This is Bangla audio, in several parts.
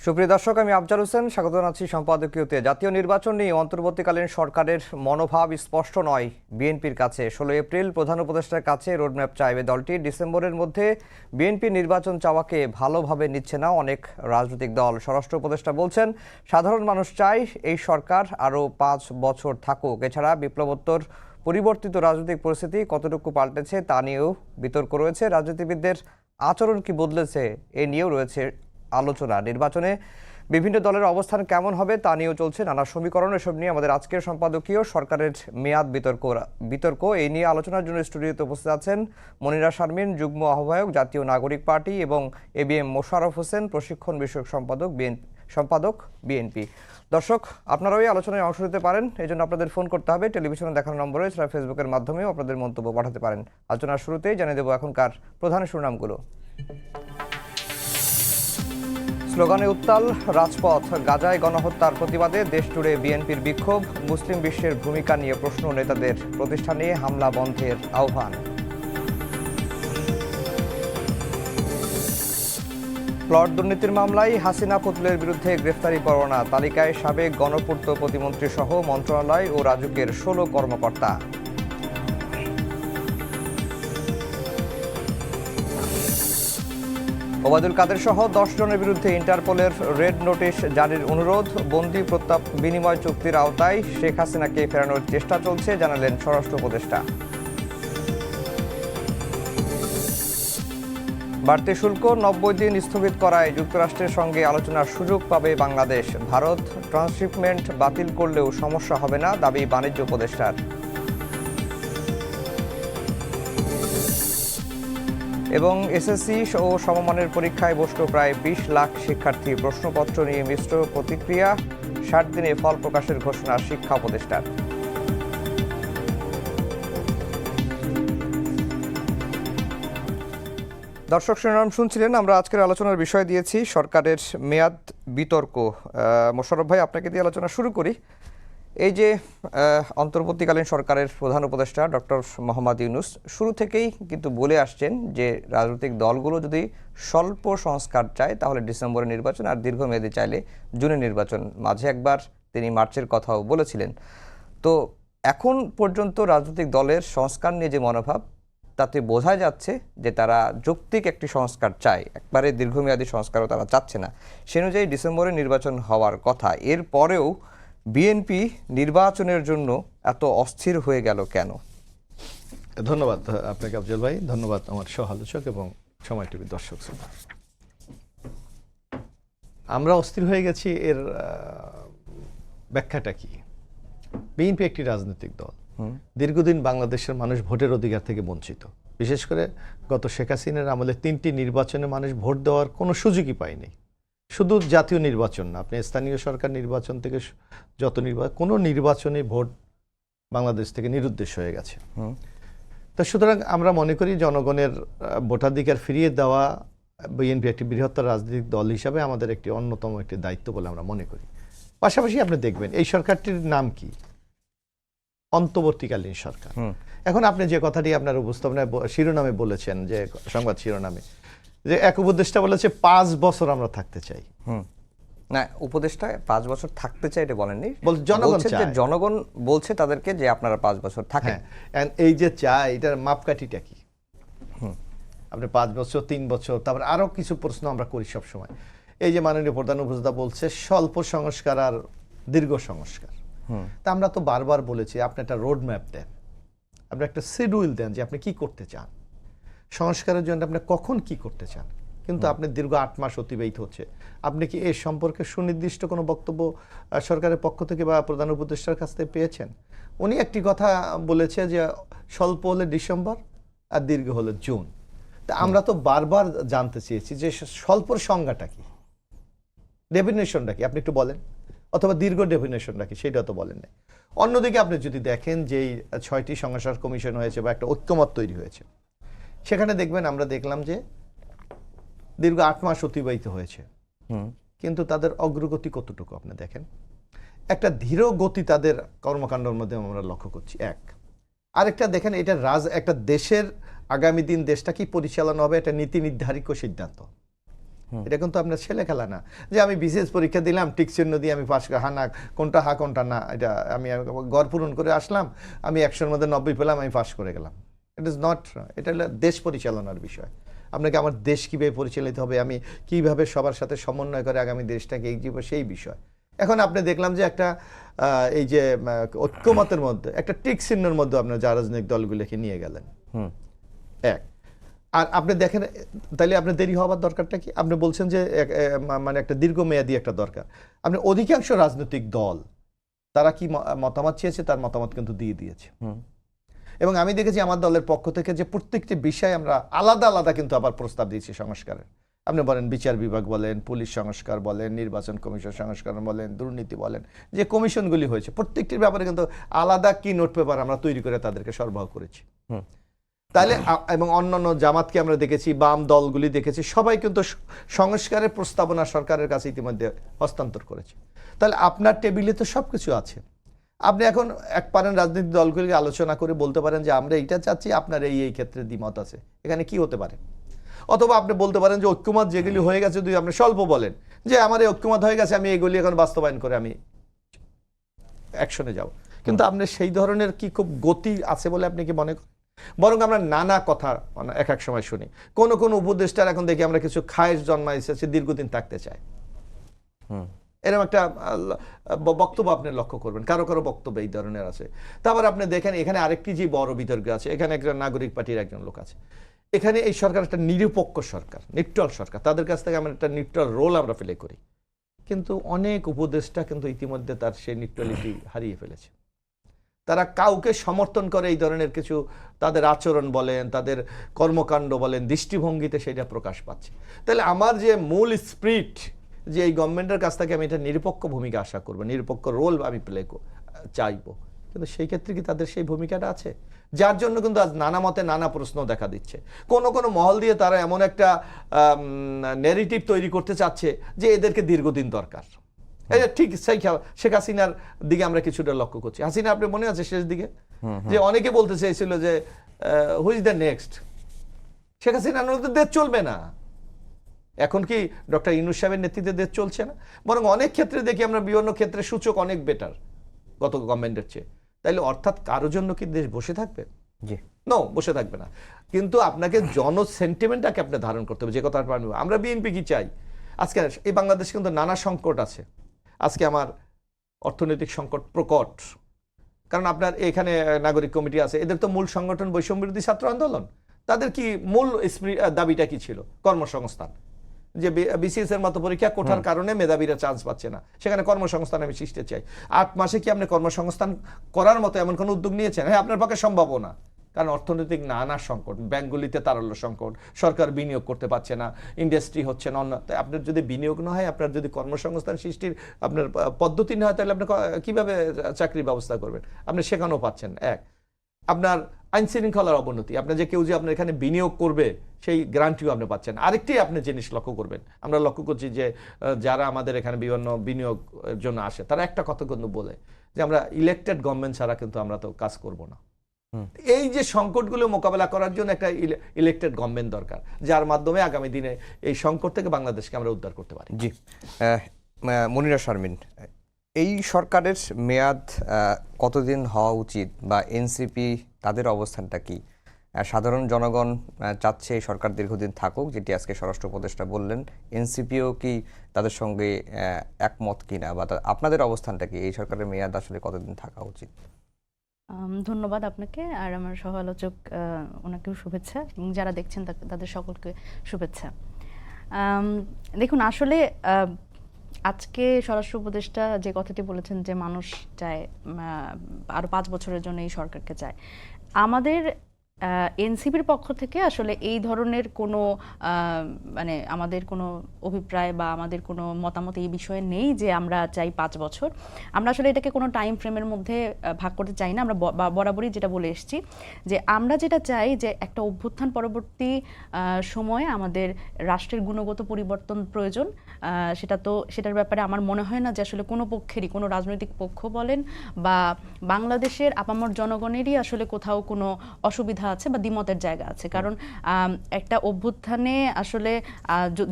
সুপ্রিয় দর্শক, আমি আফজাল হোসেন স্বাগত জানাচ্ছি সম্পাদকীয়তে। জাতীয় নির্বাচন নিয়ে অন্তর্বর্তীকালীন সরকারের মনোভাব স্পষ্ট নয় বিএনপির কাছে। 16 এপ্রিল প্রধান উপদেষ্টার কাছে রোডম্যাপ চাইবে দলটি। ডিসেম্বরের মধ্যে বিএনপি নির্বাচন চাওয়াকে ভালোভাবে নিচ্ছে না অনেক রাজনৈতিক দল। স্বরাষ্ট্র উপদেষ্টা বলছেন, সাধারণ মানুষ চায় এই সরকার আরও 5 বছর থাকুক। এছাড়া বিপ্লবোত্তর পরিবর্তিত রাজনৈতিক পরিস্থিতি কতটুকু পাল্টেছে তা নিয়েও বিতর্ক রয়েছে। রাজনীতিবিদদের আচরণ কি বদলেছে এ নিয়েও রয়েছে আলোচনা। নির্বাচনে বিভিন্ন দলের অবস্থান কেমন হবে তা নিয়েও চলছে নানা সমীকরণ। এসব নিয়ে আমাদের আজকের সম্পাদকীয় সরকারের মেয়াদ বিতর্ক এই নিয়ে আলোচনার জন্য স্টুডিওতে উপস্থিত আছেন মনিরা শারমিন, যুগ্ম আহ্বায়ক জাতীয় নাগরিক পার্টি, এবং ABM মোশাররফ হোসেন, প্রশিক্ষণ বিষয়ক সম্পাদক বিএনপি। দর্শক, আপনারাও এই আলোচনায় অংশ নিতে পারেন। এই জন্য আপনাদের ফোন করতে হবে টেলিভিশনে দেখানো নম্বরে, এছাড়া ফেসবুকের মাধ্যমেও আপনাদের মন্তব্য পাঠাতে পারেন। আলোচনার শুরুতেই জানিয়ে দেবো এখনকার প্রধান শিরোনামগুলো। স্লোগানে উত্তাল রাজপথ। গাজায় গণহত্যার প্রতিবাদে দেশজুড়ে বিএনপির বিক্ষোভ। মুসলিম বিশ্বের ভূমিকা নিয়ে প্রশ্ন নেতাদের। প্রতিষ্ঠানে হামলা বন্ধের আহ্বান। প্লট দুর্নীতির মামলায় হাসিনা পুতুলের বিরুদ্ধে গ্রেফতারি পরোয়ানা। তালিকায় সাবেক গণপূর্ত প্রতিমন্ত্রী সহ মন্ত্রণালয় ও রাজুকের 16 কর্মকর্তা। ওবায়দুল কাদের সহ 10 জনের বিরুদ্ধে ইন্টারপোলের রেড নোটিশ জারির অনুরোধ। বন্দি প্রত্যাপ বিনিময় চুক্তির আওতায় শেখ হাসিনাকে ফেরানোর চেষ্টা চলছে, জানালেন স্বরাষ্ট্র উপদেষ্টা। বাড়তি শুল্ক 90 দিন স্থগিত করায় যুক্তরাষ্ট্রের সঙ্গে আলোচনার সুযোগ পাবে বাংলাদেশ। ভারত ট্রান্সশিপমেন্ট বাতিল করলেও সমস্যা হবে না, দাবি বাণিজ্য উপদেষ্টার। এবং SSC ও সমমানের পরীক্ষায় বসল প্রায় 20 লাখ শিক্ষার্থী। প্রশ্নপত্র নিয়ে মিশ্র প্রতিক্রিয়া। 60 দিনে ফল প্রকাশের ঘোষণা শিক্ষা উপদেষ্টার। দর্শক, শিরোনাম শুনছিলেন। আমরা আজকের আলোচনার বিষয় দিয়েছি সরকারের মেয়াদ বিতর্ক। মোশাররফ ভাই, আপনাকে দিয়ে আলোচনা শুরু করি। এই যে অন্তর্বর্তীকালীন সরকারের প্রধান উপদেষ্টা ডক্টর মোহাম্মদ ইউনূস শুরু থেকেই কিন্তু বলে আসছেন যে রাজনৈতিক দলগুলো যদি স্বল্প সংস্কার চায় তাহলে ডিসেম্বরে নির্বাচন, আর দীর্ঘমেয়াদী চাইলে জুনে নির্বাচন। মাঝে একবার তিনি মার্চের কথাও বলেছিলেন। তো এখন পর্যন্ত রাজনৈতিক দলের সংস্কার নিয়ে যে মনোভাব, তাতে বোঝা যাচ্ছে যে তারা যৌক্তিক একটি সংস্কার চায়, একবারে দীর্ঘমেয়াদী সংস্কারও তারা চাচ্ছে না। সে অনুযায়ী ডিসেম্বরে নির্বাচন হওয়ার কথা। এরপরেও বিএনপি নির্বাচনের জন্য এত অস্থির হয়ে গেল কেন? ধন্যবাদ আপনাকে আফজল ভাই, ধন্যবাদ আমার সহ আলোচক এবং সময় টিভির দর্শক। আমরা অস্থির হয়ে গেছি, এর ব্যাখ্যাটা কি? বিএনপি একটি রাজনৈতিক দল। দীর্ঘদিন বাংলাদেশের মানুষ ভোটের অধিকার থেকে বঞ্চিত। বিশেষ করে গত শেখ হাসিনার আমলে 3টি নির্বাচনে মানুষ ভোট দেওয়ার কোনো সুযোগই পায়নি। শুধু জাতীয় নির্বাচন না, আপনি স্থানীয় সরকার নির্বাচন থেকে যত নির্বাচন, কোনো নির্বাচনে ভোট বাংলাদেশ থেকে নিরুদ্দেশ হয়ে গেছে। তো সুতরাং আমরা মনে করি জনগণের ভোটাধিকার ফিরিয়ে দেওয়া বিএনপি একটি বৃহত্তর রাজনৈতিক দল হিসাবে আমাদের একটি অন্যতম একটি দায়িত্ব বলে আমরা মনে করি। পাশাপাশি আপনি দেখবেন এই সরকারটির নাম কি? অন্তর্বর্তীকালীন সরকার। এখন আপনি যে কথাটি আপনার উপস্থাপনায় শিরোনামে বলেছেন, যে সংবাদ শিরোনামে, যে এক উপদেষ্টা বলেছে 5 বছর আমরা থাকতে চাই। না, উপদেষ্টা 5 বছর থাকতে চাই এটা বলেননি, জনগণ বলছে তাদেরকে যে আপনারা 5 বছর থাকেন। এই যে চাই, এটার মাপকাঠিটা কি? আপনি 5 বছর, 3 বছর, তারপর আরো কিছু প্রশ্ন আমরা করি সব সময়। এই যে মাননীয় প্রধান উপদেষ্টা বলছে স্বল্প সংস্কার আর দীর্ঘ সংস্কার। তা আমরা তো বারবার বলেছি আপনি একটা রোড ম্যাপ দেন, আপনি একটা শিডিউল দেন যে আপনি কি করতে চান, সংস্কারের জন্য আপনি কখন কি করতে চান। কিন্তু আপনি দীর্ঘ 8 মাস অতিবাহিত হচ্ছে। আপনি কি এ সম্পর্কে সুনির্দিষ্ট কোনো বক্তব্য সরকারের পক্ষ থেকে বা প্রধান উপদেষ্টার কাছ থেকে পেয়েছেন? উনি একটি কথা বলেছে যে স্বল্প হলে ডিসেম্বর আর দীর্ঘ হলে জুন। তা আমরা তো বারবার জানতে চেয়েছি যে স্বল্পর সংজ্ঞাটা কি, ডেফিনেশনটা কি, আপনি একটু বলেন, অথবা দীর্ঘ ডেফিনেশনটা কি, সেটা তো বলেন না। অন্যদিকে আপনি যদি দেখেন যে 6টি সংস্কার কমিশন হয়েছে বা একটা ঐক্যমত তৈরি হয়েছে, সেখানে দেখবেন আমরা দেখলাম যে দীর্ঘ 8 মাস অতিবাহিত হয়েছে, কিন্তু তাদের অগ্রগতি কতটুকু আপনি দেখেন। একটা ধীর গতি তাদের কর্মকাণ্ডের মধ্যে আমরা লক্ষ্য করছি। আরেকটা দেখেন, এটা একটা দেশের আগামী দিন দেশটা কি পরিচালনা হবে, এটা নীতি নির্ধারিত সিদ্ধান্ত। এটা কিন্তু আপনার ছেলে খেলা না যে আমি বিশেষ পরীক্ষা দিলাম টিক চিহ্ন দিয়ে আমি পাস না কোনটা কোনটা না, এটা আমি গড় পূরণ করে আসলাম, আমি 100-র মধ্যে 90 পেলাম, আমি পাস করে গেলাম। ইট ইজ নট, এটা হলো দেশ পরিচালনার বিষয়। আপনাকে আমার দেশ কীভাবে পরিচালিত হবে, আমি কিভাবে সবার সাথে সমন্বয় করে আগামী দেশটাকে এগিয়ে যাবো, সেই বিষয়। এখন আপনি দেখলাম যে একটা এই যে ঐক্যমতের মধ্যে একটা টিক চিহ্নের মধ্যে আপনার যা রাজনৈতিক দলগুলোকে নিয়ে গেলেন এক। আর আপনি দেখেন তাইলে আপনার দেরি হওয়ার দরকারটা কি? আপনি বলছেন যে মানে একটা দীর্ঘমেয়াদী একটা দরকার। আপনি অধিকাংশ রাজনৈতিক দল তারা কি মতামত চেয়েছে, তার মতামত কিন্তু দিয়ে দিয়েছে। এবং আমি দেখেছি আমার দলের পক্ষ থেকে যে প্রত্যেকটি বিষয় আমরা আলাদা আলাদা কিন্তু আবার প্রস্তাব দিয়েছি সংস্কারের। আপনি বলেন বিচার বিভাগ বলেন, পুলিশ সংস্কার বলেন, নির্বাচন কমিশন সংস্কার বলেন, দুর্নীতি বলেন, যে কমিশনগুলি হয়েছে প্রত্যেকটির ব্যাপারে কিন্তু আলাদা কি নোট পেপার আমরা তৈরি করে তাদেরকে সরবরাহ করেছি। তাহলে এবং অন্যান্য জামাতকে আমরা দেখেছি, বাম দলগুলি দেখেছি, সবাই কিন্তু সংস্কারের প্রস্তাবনা সরকারের কাছে ইতিমধ্যে হস্তান্তর করেছে। তাহলে আপনার টেবিলে তো সব কিছু আছে। আপনি এখন পারেন রাজনৈতিক দলগুলিকে আলোচনা করে বলতে পারেন যে আমরা এইটা চাচ্ছি, আপনার এই ক্ষেত্রে দ্বিমত আছে, এখানে কি হতে পারে। অথবা আপনি বলতে পারেন যে ঐক্যমত যেগুলি হয়ে গেছে, যদি আপনি স্বল্প বলেন যে আমার এই ঐক্যমত হয়ে গেছে, আমি এগুলি এখন বাস্তবায়ন করে আমি অ্যাকশনে যাব। কিন্তু আপনি সেই ধরনের কি খুব গতি আছে বলে আপনি কি মনে করেন? বরং আমরা নানা কথা এক এক সময় শুনি। কোন কোন উপদেষ্টার এখন দেখি আমরা কিছু খায়েশ জন্মাইছে, সে দীর্ঘদিন থাকতে চায়। এরকম একটা বক্তব্য আপনি লক্ষ্য করবেন, কারো কারো বক্তব্য এই ধরনের আছে। তারপর আপনি দেখেন এখানে আরেকটি যে বড় বিতর্ক আছে, এখানে একজন নাগরিক পার্টির একজন লোক আছে। এখানে এই সরকার একটা নিরপেক্ষ সরকার, নিউট্রাল সরকার, তাদের কাছ থেকে আমরা একটা নিউট্রাল রোল আমরা প্লে করি। কিন্তু অনেক উপদেষ্টা কিন্তু ইতিমধ্যে তার সেই নিউট্রালিটি হারিয়ে ফেলেছে। তারা কাউকে সমর্থন করে এই ধরনের কিছু, তাদের আচরণ বলেন, তাদের কর্মকাণ্ড বলেন, দৃষ্টিভঙ্গিতে সেটা প্রকাশ পাচ্ছে। তাহলে আমার যে মূল স্পিরিট, যে এই গভর্নমেন্টের কাছ থেকে আমি এটা নিরপেক্ষ ভূমিকা আশা করবো, নিরপেক্ষ রোল আমি প্লে চাইবো, কিন্তু সেই ক্ষেত্রে কি তাদের সেই ভূমিকাটা আছে? যার জন্য কিন্তু আজ নানা মতে নানা প্রশ্ন দেখা দিচ্ছে। কোনো কোনো মহল দিয়ে তারা এমন একটা ন্যারেটিভ তৈরি করতে চাচ্ছে যে এদেরকে দীর্ঘদিন দরকার। ঠিক শেখ হাসিনার দিকে আমরা কিছুটা লক্ষ্য করছি। হাসিনা, আপনি মনে আছে শেষ দিকে যে অনেকে বলতে চেয়েছিল যে who is the next, Sheikh Hasina দেশ চলবে না। এখন কি ডক্টর ইউনূস সাহেবের নেতৃত্বে দেশ চলছে না? বরং অনেক ক্ষেত্রে দেখি আমরা বিভিন্ন ক্ষেত্রে সূচক অনেক বেটার গত গভর্নমেন্টের চেয়ে। তাইলে অর্থাৎ কারোর জন্য কি দেশ বসে থাকবে? নো, বসে থাকবে না। কিন্তু আপনাকে জন সেন্টিমেন্টটাকে আপনি ধারণ করতে হবে। যে কথা আমরা বিএনপি কি চাই, আজকে এই বাংলাদেশে কিন্তু নানা সংকট আছে। আজকে আমার অর্থনৈতিক সংকট প্রকট, কারণ আপনার এখানে নাগরিক কমিটি আছে, এদের তো মূল সংগঠন বৈষম্য বিরোধী ছাত্র আন্দোলন। তাদের কি মূল দাবিটা কি ছিল? কর্মসংস্থান। যে বিসিএস এর মতো পরীক্ষা কোঠার কারণে মেধাবীরা চান্স পাচ্ছে না, সেখানে কর্মসংস্থান আমি সৃষ্টি চাই। 8 মাসে কি আপনি কর্মসংস্থান করার মতো এমন কোনো উদ্যোগ নিয়েছেন? হ্যাঁ, আপনার পক্ষে সম্ভব না, কারণ অর্থনৈতিক নানা সংকট, ব্যাংকগুলিতে তারল্য সংকট, সরকার বিনিয়োগ করতে পারছে না, ইন্ডাস্ট্রি হচ্ছে না। আপনার যদি বিনিয়োগ না হয়, আপনার যদি কর্মসংস্থান সৃষ্টির আপনার পদ্ধতি না হয়, তাহলে আপনি কিভাবে চাকরির ব্যবস্থা করবেন? আপনি সেখানেও পাচ্ছেন। এক, আপনার আইন শৃঙ্খলার অবনতি, আপনার যে কেউ যে আপনার এখানে বিনিয়োগ করবে সেই গ্যারান্টিও আপনি পাচ্ছেন। আরেকটি আপনি জিনিস লক্ষ্য করবেন, আমরা লক্ষ্য করছি যে যারা আমাদের এখানে বিভিন্ন বিনিয়োগের জন্য আসে, তারা একটা কথা কিন্তু বলে যে আমরা ইলেকটেড গভর্নমেন্ট ছাড়া কিন্তু আমরা তো কাজ করব না। এই যে সংকটগুলো মোকাবেলা করার জন্য একটা ইলেকটেড গভর্নমেন্ট দরকার, যার মাধ্যমে আগামী দিনে এই সংকট থেকে বাংলাদেশকে আমরা উদ্ধার করতে পারি। জি, মনিরা শারমিন, এই সরকারের মেয়াদ কতদিন হওয়া উচিত, বা এনসিপি তাদের অবস্থানটা কি? সাধারণ জনগণ চাচ্ছে এই সরকার দীর্ঘদিন থাকুক, যেটি আজকে স্বরাষ্ট্র উপদেষ্টা বললেন। এনসিপিও কি তাদের সঙ্গে একমত কিনা, বা আপনাদের অবস্থানটা কি? এই সরকারের মেয়াদ আসলে কতদিন থাকা উচিত? ধন্যবাদ আপনাকে, আর আমার সহ আলোচক ওনাকেও শুভেচ্ছা, এবং যারা দেখছেন তাদের সকলকে শুভেচ্ছা। দেখুন, আসলে আজকে স্বরাষ্ট্র উপদেষ্টা যে কথাটি বলেছেন যে মানুষ চায় আরো 5 বছরের জন্য এই সরকারকে চায়, আমাদের এনসিপির পক্ষ থেকে আসলে এই ধরনের কোনো মানে আমাদের কোনো অভিপ্রায় বা আমাদের কোনো মতামত এই বিষয়ে নেই যে আমরা চাই 5 বছর। আমরা আসলে এটাকে কোনো টাইম ফ্রেমের মধ্যে ভাগ করতে চাই না। আমরা বরাবরই যেটা বলে এসেছি যে আমরা যেটা চাই যে একটা অভ্যুত্থান পরবর্তী সময়ে আমাদের রাষ্ট্রের গুণগত পরিবর্তন প্রয়োজন। সেটার ব্যাপারে আমার মনে হয় না যে আসলে কোনো পক্ষেরই, কোনো রাজনৈতিক পক্ষ বলেন বা বাংলাদেশের আপামর জনগণেরই আসলে কোথাও কোনো অসুবিধা আছে বা দ্বিমতের জায়গা আছে, কারণ একটা অভ্যুত্থানে আসলে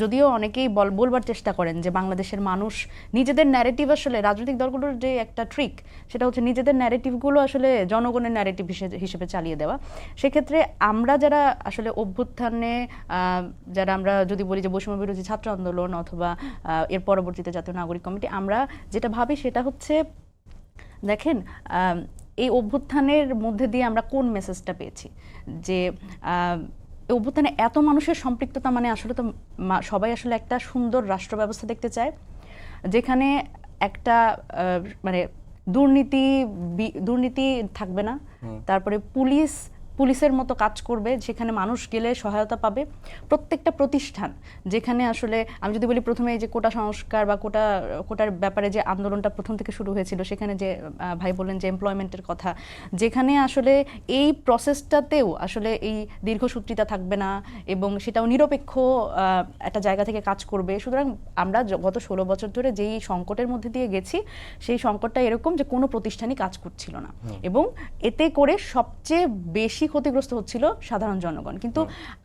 যদিও অনেকেই বলবার চেষ্টা করেন যে বাংলাদেশের মানুষ নিজেদের ন্যারেটিভ, আসলে রাজনৈতিক দলগুলোর যে একটা ট্রিক সেটা হচ্ছে নিজেদের ন্যারেটিভগুলো আসলে জনগণের ন্যারেটিভ হিসেবে চালিয়ে দেওয়া। সেক্ষেত্রে আমরা যারা আসলে অভ্যুত্থানে যারা আমরা যদি বলি যে বৈষম্য বিরোধী ছাত্র আন্দোলন অথবা এর পরবর্তীতে জাতীয় নাগরিক কমিটি, আমরা যেটা ভাবি সেটা হচ্ছে, দেখেন এই অভ্যুত্থানের মধ্যে দিয়ে আমরা কোন মেসেজটা পেয়েছি, যে এই অভ্যুত্থানে এত মানুষের সম্পৃক্ততা, মানে আসলে তো সবাই আসলে একটা সুন্দর রাষ্ট্র ব্যবস্থা দেখতে চায় যেখানে একটা মানে দুর্নীতি থাকবে না, তারপরে পুলিশের মতো কাজ করবে, যেখানে মানুষ গেলে সহায়তা পাবে, প্রত্যেকটা প্রতিষ্ঠান যেখানে আসলে আমি যদি বলি প্রথমে এই যে কোটা সংস্কার বা কোটার ব্যাপারে যে আন্দোলনটা প্রথম থেকে শুরু হয়েছিল, সেখানে যে ভাই বললেন যে এমপ্লয়মেন্টের কথা, যেখানে আসলে এই প্রসেসটাতেও আসলে এই দীর্ঘসূত্রিতা থাকবে না এবং সেটাও নিরপেক্ষ একটা জায়গা থেকে কাজ করবে। সুতরাং আমরা গত 16 বছর ধরে যেই সংকটের মধ্যে দিয়ে গেছি, সেই সংকটটা এরকম যে কোনো প্রতিষ্ঠানই কাজ করছিল না এবং এতে করে সবচেয়ে বেশি ক্ষতিগ্রস্ত হচ্ছিল সাধারণ জনগণ। কিন্তু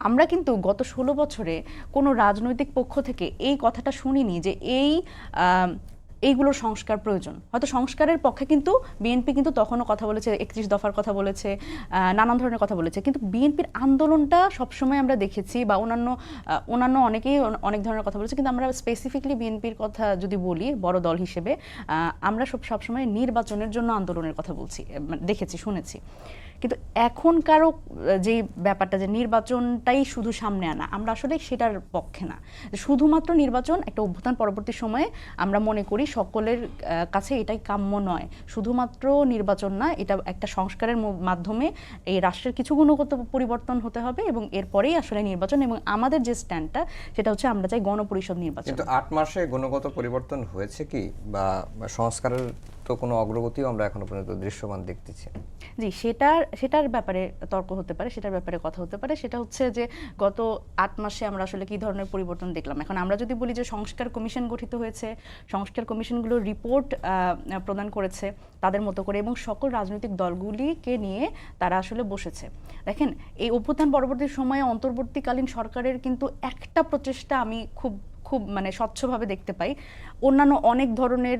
আমরা কিন্তু গত 16 বছরে কোনো রাজনৈতিক পক্ষ থেকে এই কথাটা শুনিনি যে এইগুলোর সংস্কার প্রয়োজন। হয়তো সংস্কারের পক্ষে কিন্তু বিএনপি কিন্তু তখনও কথা বলেছে, 31 দফার কথা বলেছে, নানান ধরনের কথা বলেছে, কিন্তু বিএনপির আন্দোলনটা সবসময় আমরা দেখেছি বা অন্যান্য অনেকেই অনেক ধরনের কথা বলেছে, কিন্তু আমরা স্পেসিফিকলি বিএনপির কথা যদি বলি বড় দল হিসেবে, আমরা সবসময় নির্বাচনের জন্য আন্দোলনের কথা বলছি, দেখেছি, শুনেছি। কিন্তু এখনকারও যে ব্যাপারটা যে নির্বাচনটাই শুধু সামনে আনা, আমরা আসলে সেটার পক্ষে না। শুধুমাত্র নির্বাচন একটা অভ্যুত্থান পরবর্তী সময়ে আমরা মনে করি সকলের কাছে এটাই কাম্য নয়। শুধুমাত্র নির্বাচন না, এটা একটা সংস্কারের মাধ্যমে এই রাষ্ট্রের কিছু গুণগত পরিবর্তন হতে হবে এবং এরপরেই আসলে নির্বাচন। এবং আমাদের যে স্ট্যান্ডটা সেটা হচ্ছে আমরা চাই গণপরিষদ নির্বাচন। কিন্তু 8 মাসে গুণগত পরিবর্তন হয়েছে কি, বা সংস্কারের তো কোনো অগ্রগতিও আমরা এখনো পর্যন্ত দৃশ্যমান দেখতেছি? জি, সেটার ব্যাপারে তর্ক হতে পারে, সেটার ব্যাপারে কথা হতে পারে। সেটা হচ্ছে যে গত 8 মাসে আমরা আসলে কি ধরনের পরিবর্তন দেখলাম। এখন আমরা যদি বলি যে সংস্কার কমিশন গঠিত হয়েছে, সংস্কার কমিশনগুলো রিপোর্ট প্রদান করেছে তাদের মতো করে এবং সকল রাজনৈতিক দলগুলিকে নিয়ে তারা আসলে বসেছে। দেখেন, এই অভ্যুত্থান পরবর্তী সময়ে অন্তর্বর্তীকালীন সরকারের কিন্তু একটা প্রচেষ্টা আমি খুব মানে স্বচ্ছভাবে দেখতে পাই। অন্যান্য অনেক ধরনের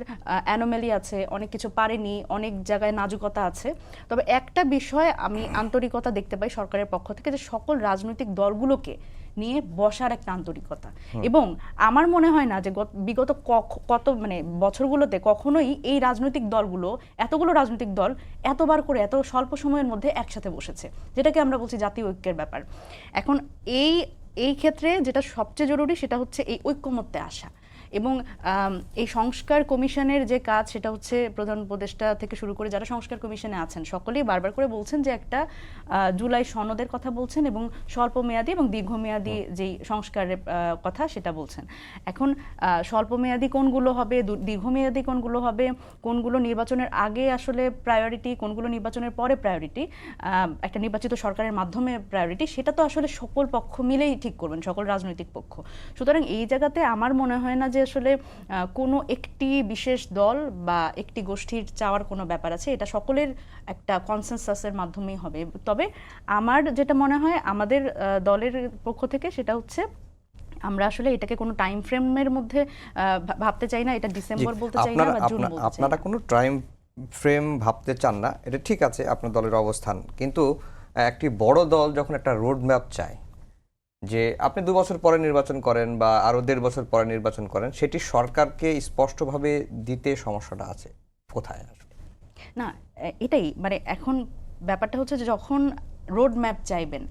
অ্যানোমালি আছে, অনেক কিছু পারেনি, অনেক জায়গায় নাজুকতা আছে, তবে একটা বিষয় আমি আন্তরিকতা দেখতে পাই সরকারের পক্ষ থেকে, যে সকল রাজনৈতিক দলগুলোকে নিয়ে বসার একটা আন্তরিকতা। এবং আমার মনে হয় না যে বিগত কত মানে বছরগুলোতে কখনোই এই রাজনৈতিক দলগুলো, এতগুলো রাজনৈতিক দল এতবার করে এত স্বল্প সময়ের মধ্যে একসাথে বসেছে, যেটাকে আমরা বলছি জাতীয় ঐক্যের ব্যাপার। এখন এই ক্ষেত্রে যেটা সবচেয়ে জরুরি সেটা হচ্ছে এই ঐক্যমত্যে আসা। এবং এই সংস্কার কমিশনের যে কাজ, সেটা হচ্ছে প্রধান উপদেষ্টা থেকে শুরু করে যারা সংস্কার কমিশনে আছেন সকলেই বারবার করে বলছেন যে একটা জুলাই সনদের কথা বলছেন এবং স্বল্প মেয়াদী এবং দীর্ঘমেয়াদী যেই সংস্কারের কথা সেটা বলছেন। এখন স্বল্প মেয়াদী কোনগুলো হবে, দীর্ঘমেয়াদী কোনগুলো হবে, কোনগুলো নির্বাচনের আগে আসলে প্রায়োরিটি, কোনগুলো নির্বাচনের পরে প্রায়োরিটি, একটা নির্বাচিত সরকারের মাধ্যমে প্রায়োরিটি, সেটা তো আসলে সকল পক্ষ মিলেই ঠিক করবেন, সকল রাজনৈতিক পক্ষ। সুতরাং এই জায়গাতে আমার মনে হয় না যে আসলে কোনো একটি বিশেষ দল বা একটি গোষ্ঠীর চাওয়ার কোনো ব্যাপার আছে, এটা সকলের একটা কনসেনসাসের মাধ্যমেই হবে। তবে আমার যেটা মনে হয় আমাদের দলের পক্ষ থেকে সেটা হচ্ছে আমরা আসলে এটাকে কোনো টাইম ফ্রেমের মধ্যে ভাবতে চাই না, এটা ডিসেম্বর বলতে চাই না বা জুন বলতে চাই না। আপনারা কোনো টাইম ফ্রেম ভাবতে চান না, এটা ঠিক আছে আপনার দলের অবস্থান, কিন্তু একটি বড় দল যখন একটা রোড ম্যাপ চায় যে আপনি 2 বছর পরে নির্বাচন করেন বা আরো 1.5 বছর পরে নির্বাচন করেন, সেটি সরকারকে স্পষ্টভাবে দিতে সমস্যাটা আছে কোথায়? আসলে না, এটাই মানে এখন ব্যাপারটা হচ্ছে যে যখন রোড ম্যাপ চাইবেন,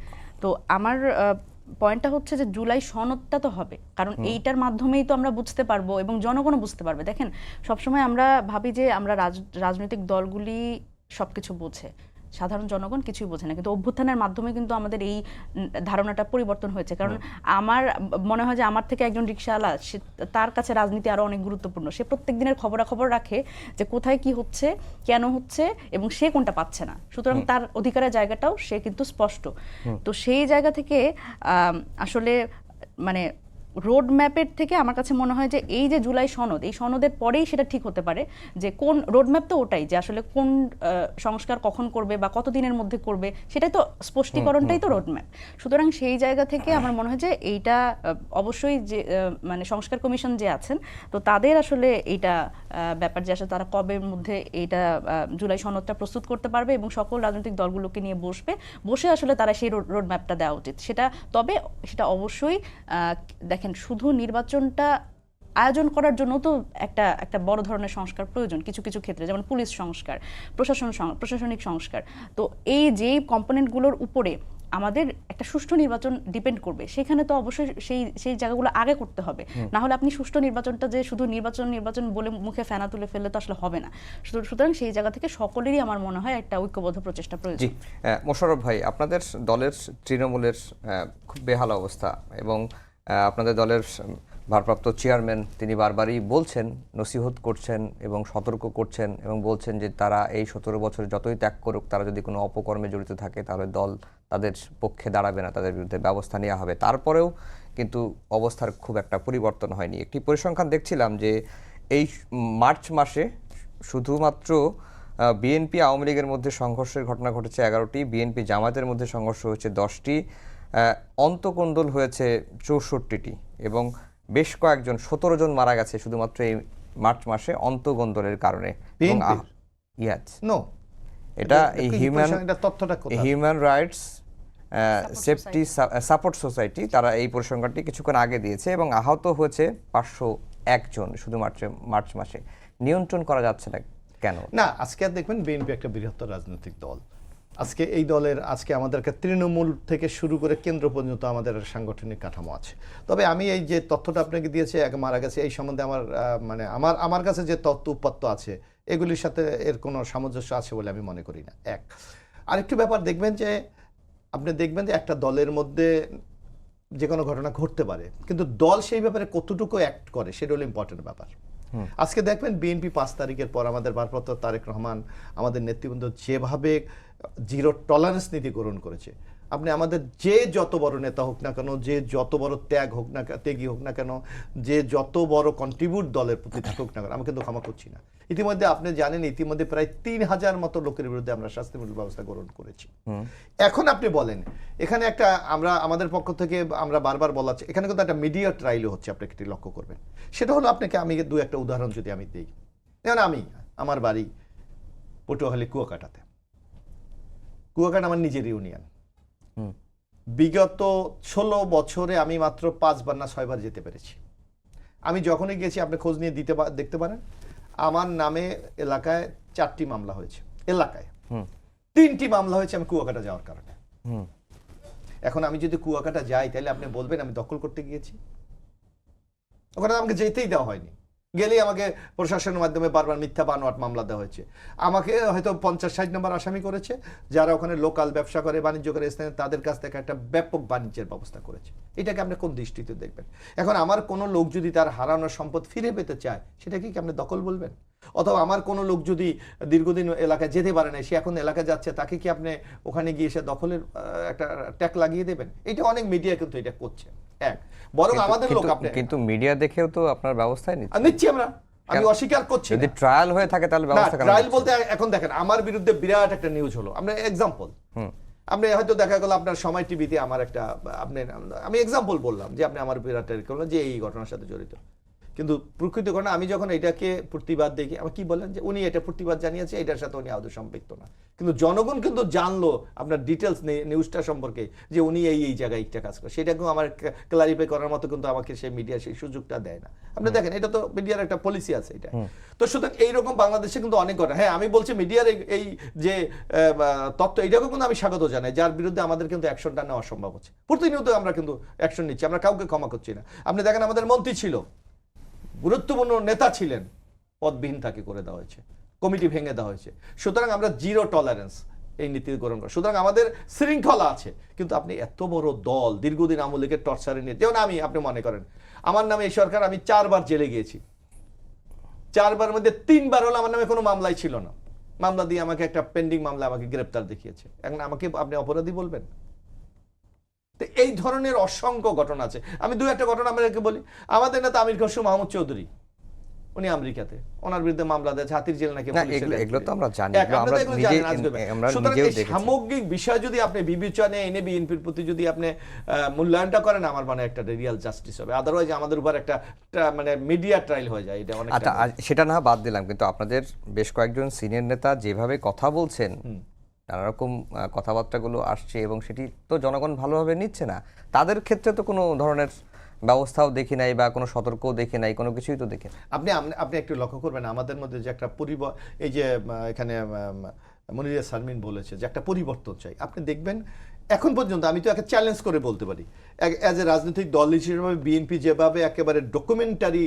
তো আমার পয়েন্টটা হচ্ছে যে জুলাই সনদটা তো হবে, কারণ এইটার মাধ্যমেই তো আমরা বুঝতে পারবো এবং জনগণও বুঝতে পারবে। দেখেন, সবসময় আমরা ভাবি যে আমরা রাজনৈতিক দলগুলি সবকিছু বোঝে, সাধারণ জনগণ কিছুই বোঝে না, কিন্তু অভ্যুত্থানের মাধ্যমে কিন্তু আমাদের এই ধারণাটা পরিবর্তন হয়েছে। কারণ আমার মনে হয় যে আমার থেকে একজন রিকশাওয়ালা, তার কাছে রাজনীতি আরো অনেক গুরুত্বপূর্ণ। সে প্রত্যেক দিনের খবরাখবর রাখে যে কোথায় কি হচ্ছে, কেন হচ্ছে এবং সে কোনটা পাচ্ছে না। সুতরাং তার অধিকারের জায়গাটাও সে কিন্তু স্পষ্ট। তো সেই জায়গা থেকে আসলে মানে রোড ম্যাপের থেকে আমার কাছে মনে হয় যে এই যে জুলাই সনদ, এই সনদের পরেই সেটা ঠিক হতে পারে যে কোন রোড ম্যাপ, তো ওটাই যে আসলে কোন সংস্কার কখন করবে বা কতদিনের মধ্যে করবে, সেটাই তো স্পষ্টীকরণটাই তো রোড ম্যাপ। সুতরাং সেই জায়গা থেকে আমার মনে হয় যে এইটা অবশ্যই যে মানে সংস্কার কমিশন যে আছেন, তো তাদের আসলে এইটা ব্যাপার যে আসলে তারা কবের মধ্যে এইটা জুলাই সনদটা প্রস্তুত করতে পারবে এবং সকল রাজনৈতিক দলগুলোকে নিয়ে বসে আসলে তারা সেই রোড ম্যাপটা দেওয়া উচিত। তবে সেটা অবশ্যই দেখেন, শুধু নির্বাচনটা আয়োজন করার জন্য তো একটা একটা বড় ধরনের সংস্কার প্রয়োজন কিছু কিছু ক্ষেত্রে, যেমন পুলিশ সংস্কার, প্রশাসনিক সংস্কার। তো এই যেই কম্পোনেন্টগুলোর উপরে আমাদের একটা সুষ্ঠু নির্বাচন ডিপেন্ড করবে, সেখানে তো অবশ্যই সেই জায়গাগুলো আগে করতে হবে। না হলে আপনি সুষ্ঠু নির্বাচনটা যে শুধু নির্বাচন বলে মুখে ফেনা তুলে ফেললে তো আসলে হবে না। সুতরাং সেই জায়গা থেকে সকলেরই আমার মনে হয় একটা ঐক্যবদ্ধ প্রচেষ্টা প্রয়োজন। জি, মোশাররফ ভাই, আপনাদের দলের তৃণমূলের খুব বেহাল অবস্থা এবং আপনাদের দলের ভারপ্রাপ্ত চেয়ারম্যান তিনি বারবারই বলছেন, নসিহত করছেন এবং সতর্ক করছেন এবং বলছেন যে তারা এই 17 বছর যতই ত্যাগ করুক, তারা যদি কোনো অপকর্মে জড়িত থাকে তাহলে দল তাদের পক্ষে দাঁড়াবে না, তাদের বিরুদ্ধে ব্যবস্থা নেওয়া হবে। তারপরেও কিন্তু অবস্থার খুব একটা পরিবর্তন হয়নি। একটি পরিসংখ্যান দেখছিলাম যে এই মার্চ মাসে শুধুমাত্র বিএনপি আওয়ামী লীগের মধ্যে সংঘর্ষের ঘটনা ঘটেছে 11টি, বিএনপি জামায়াতের মধ্যে সংঘর্ষ হয়েছে 10টি, অন্তঃকোন্দল হয়েছে 64টি এবং বেশ কয়েকজন 17 জন মারা গেছে শুধুমাত্র এই মার্চ মাসে অন্তঃকোন্দলের কারণে। নো, এটা এই তথ্যটা human rights safety support society তারা এই পরিসংখ্যানটি কিছুক্ষণ আগে দিয়েছে এবং আহত হয়েছে 501 জন শুধু মার্চ মাসে। নিয়ন্ত্রণ করা যাচ্ছে না কেন? না, আজকে আর দেখবেন বিএনপি একটা বৃহত্তর রাজনৈতিক দল। আজকে এই দলের আমাদেরকে তৃণমূল থেকে শুরু করে কেন্দ্র পর্যন্ত আমাদের সাংগঠনিক কাঠামো আছে। তবে আমি এই যে তথ্যটা আপনাকে দিয়েছি এক মারা গেছে, এই সম্বন্ধে আমার কাছে যে তথ্য উপাত্ত আছে এগুলির সাথে এর কোনো সামঞ্জস্য আছে বলে আমি মনে করি না। আরেকটু ব্যাপার দেখবেন যে একটা দলের মধ্যে যে কোনো ঘটনা ঘটতে পারে, কিন্তু দল সেই ব্যাপারে কতটুকু অ্যাক্ট করে সেটা হলো ইম্পর্টেন্ট ব্যাপার। আজকে দেখবেন বিএনপি 5 তারিখের পর আমাদের ভারপ্রাপ্ত তারেক রহমান আমাদের নেতৃবৃন্দ যেভাবে জিরো টলারেন্স নীতি গ্রহণ করেছে, আপনি আমাদের যে যত বড় নেতা হোক না কেন, যে যত বড় ত্যাগী হোক না কেন, যে যত বড় কন্ট্রিবিউট দলের প্রতি থাকুক না কেন, আমি কিন্তু ক্ষমা করছি না। ইতিমধ্যে আপনি জানেন প্রায় 3000 মতো লোকের বিরুদ্ধে আমরা শাস্তিমূলক ব্যবস্থা গ্রহণ করেছি। এখন আপনি বলেন, এখানে আমাদের পক্ষ থেকে আমরা বারবার বলাচ্ছি, এখানে কিন্তু একটা মিডিয়া ট্রায়ালও হচ্ছে, আপনি একটি লক্ষ্য করবেন। সেটা হলো আমি দু একটা উদাহরণ যদি আমি দিই, যেমন আমার বাড়ি পটুয়াখালী কুয়াকাটাতে। কুয়াকাটা আমার নিজের ইউনিয়ন। বিগত 16 বছরে আমি মাত্র 5 বার না 6 বার যেতে পেরেছি। আমি যখনই গেছি, আপনি খোঁজ নিয়ে দেখতে পারেন, আমার নামে এলাকায় 4টি মামলা হয়েছে, এলাকায় 3টি মামলা হয়েছে আমি কুয়াকাটা যাওয়ার কারণে। এখন আমি যদি কুয়াকাটা যাই তাহলে আপনি বলবেন আমি দখল করতে গিয়েছি? ওখানে আমাকে যেতেই দেওয়া হয়নি, গেলেই আমাকে প্রশাসনের মাধ্যমে বারবার মিথ্যা বানোয়াট মামলা দেওয়া হয়েছে। আমাকে হয়তো 50-60 নম্বর আসামি করেছে, যারা ওখানে লোকাল ব্যবসা করে, বাণিজ্য করে, স্থানীয়, তাদের কাছ থেকে একটা ব্যাপক বাণিজ্যের ব্যবস্থা করেছে। এটাকে আপনি কোন দৃষ্টিতে দেখবেন? এখন আমার কোনো লোক যদি তার হারানো সম্পদ ফিরে পেতে চায়, সেটাকে কি আপনি দখল বলবেন? অথবা আমার কোনো লোক যদি দীর্ঘদিন এলাকায় যেতে পারে না, সে এখন এলাকায় যাচ্ছে, তাকে কি আপনি ওখানে গিয়ে সে দখলের একটা ট্যাগ লাগিয়ে দেবেন? এটা অনেক মিডিয়া কিন্তু এটা করছে। বরং আমাদের লোক, কিন্তু মিডিয়া দেখেও তো আপনার ব্যবস্থায় নিচ্ছি আমি অস্বীকার করছি। যদি ট্রায়াল হয়ে থাকে তাহলে ব্যবস্থা কেন? ট্রায়াল বলতে এখন দেখেন, আমার বিরুদ্ধে বিরাট একটা নিউজ হলো, আমরা এক্সাম্পল, আপনি হয়তো দেখা গেল আপনার সময় টিভিতে আমার একটা আমি এক্সাম্পল বললাম যে আপনি আমার বিরাট যে এই ঘটনার সাথে জড়িত, কিন্তু প্রকৃত ঘটনা আমি যখন এটাকে প্রতিবাদ দেখি, আমার কি বলেন যে উনি এটা প্রতিবাদ জানিয়েছে, এটার সাথে উনি আদৌ সম্পৃক্ত না, কিন্তু জনগণ কিন্তু জানলো আপনার ডিটেলস নিউজটা সম্পর্কে যে উনি এই জায়গায় একটা কাজ করে, সেটাকেও আমার ক্লারিফাই করার মতো কিন্তু আমাকে সেই মিডিয়া সেই সুযোগটা দেয় না। আপনি দেখেন, এটা তো মিডিয়ার একটা পলিসি আছে এটা। তো সুতরাং এইরকম বাংলাদেশে কিন্তু অনেক ঘটনা। হ্যাঁ, আমি বলছি মিডিয়ার এই যে তথ্য, এটাকেও কিন্তু আমি স্বাগত জানাই, যার বিরুদ্ধে আমাদের কিন্তু অ্যাকশনটা নেওয়া সম্ভব হচ্ছে। প্রতিনিয়ত আমরা কিন্তু অ্যাকশন নিচ্ছি, আমরা কাউকে ক্ষমা করছি না। আপনি দেখেন, আমাদের মন্ত্রী ছিল, গুরুত্বপূর্ণ নেতা ছিলেন, পদবিহীন তাকে করে দেওয়া হয়েছে, কমিটি ভেঙে দেওয়া হয়েছে। সুতরাং আমরা জিরো টলারেন্স এই নীতি গ্রহণ করি। সুতরাং আমাদের শৃঙ্খলা আছে। কিন্তু আপনি এত বড় দল, দীর্ঘদিন আওয়ামী লীগের টর্চারে নিয়ে, যেমন আপনি মনে করেন আমার নামে এই সরকার, আমি 4 বার জেলে গিয়েছি, 4 বারের মধ্যে 3 বার হলো আমার নামে কোনো মামলাই ছিল না, মামলা দিয়ে আমাকে একটা পেন্ডিং মামলা আমাকে গ্রেপ্তার দেখিয়েছে। এখন আমাকে আপনি অপরাধী বলবেন? তো এই ধরনের অসংখ্য ঘটনা আছে। আমি দু একটা ঘটনা আমাদেরকে বলি। আমাদের নেতা আমির খসরু মাহমুদ চৌধুরী, উনি আমেরিকাতে, ওনার বিরুদ্ধে মামলা দেয়, হাতির জেল নাকি। না, এগুলো তো আমরা জানি, আমরা নিজেও দেখেছি। সামগ্রিক বিষয় যদি আপনি বিবেচনায় এনে বিএনপির প্রতি যদি আপনি মূল্যায়নটা করেন, আমার মানে একটা রিয়াল জাস্টিস হবে। আদারওয়াইজ আমাদের উপর একটা মানে মিডিয়া ট্রায়াল হয়ে যায়, এটা অনেক। আচ্ছা, সেটা না বাদ দিলাম, কিন্তু আপনাদের বেশ কয়েকজন সিনিয়র নেতা যেভাবে কথা বলছেন, নানা রকম কথাবার্তাগুলো আসছে এবং সেটি তো জনগণ ভালোভাবে নিচ্ছে না। তাদের ক্ষেত্রে তো কোনো ধরনের ব্যবস্থাও দেখি নাই বা কোনো সতর্কও দেখি নাই, কোনো কিছুই তো দেখি না। আপনি একটু লক্ষ্য করবেন আমাদের মধ্যে যে একটা এই যে এখানে মনিরা শারমিন বলেছে যে একটা পরিবর্তন চাই। আপনি দেখবেন এখন পর্যন্ত আমি তো একে চ্যালেঞ্জ করে বলতে পারি, অ্যাজ এ রাজনৈতিক দল হিসেবে বিএনপি যেভাবে একেবারে ডকুমেন্টারি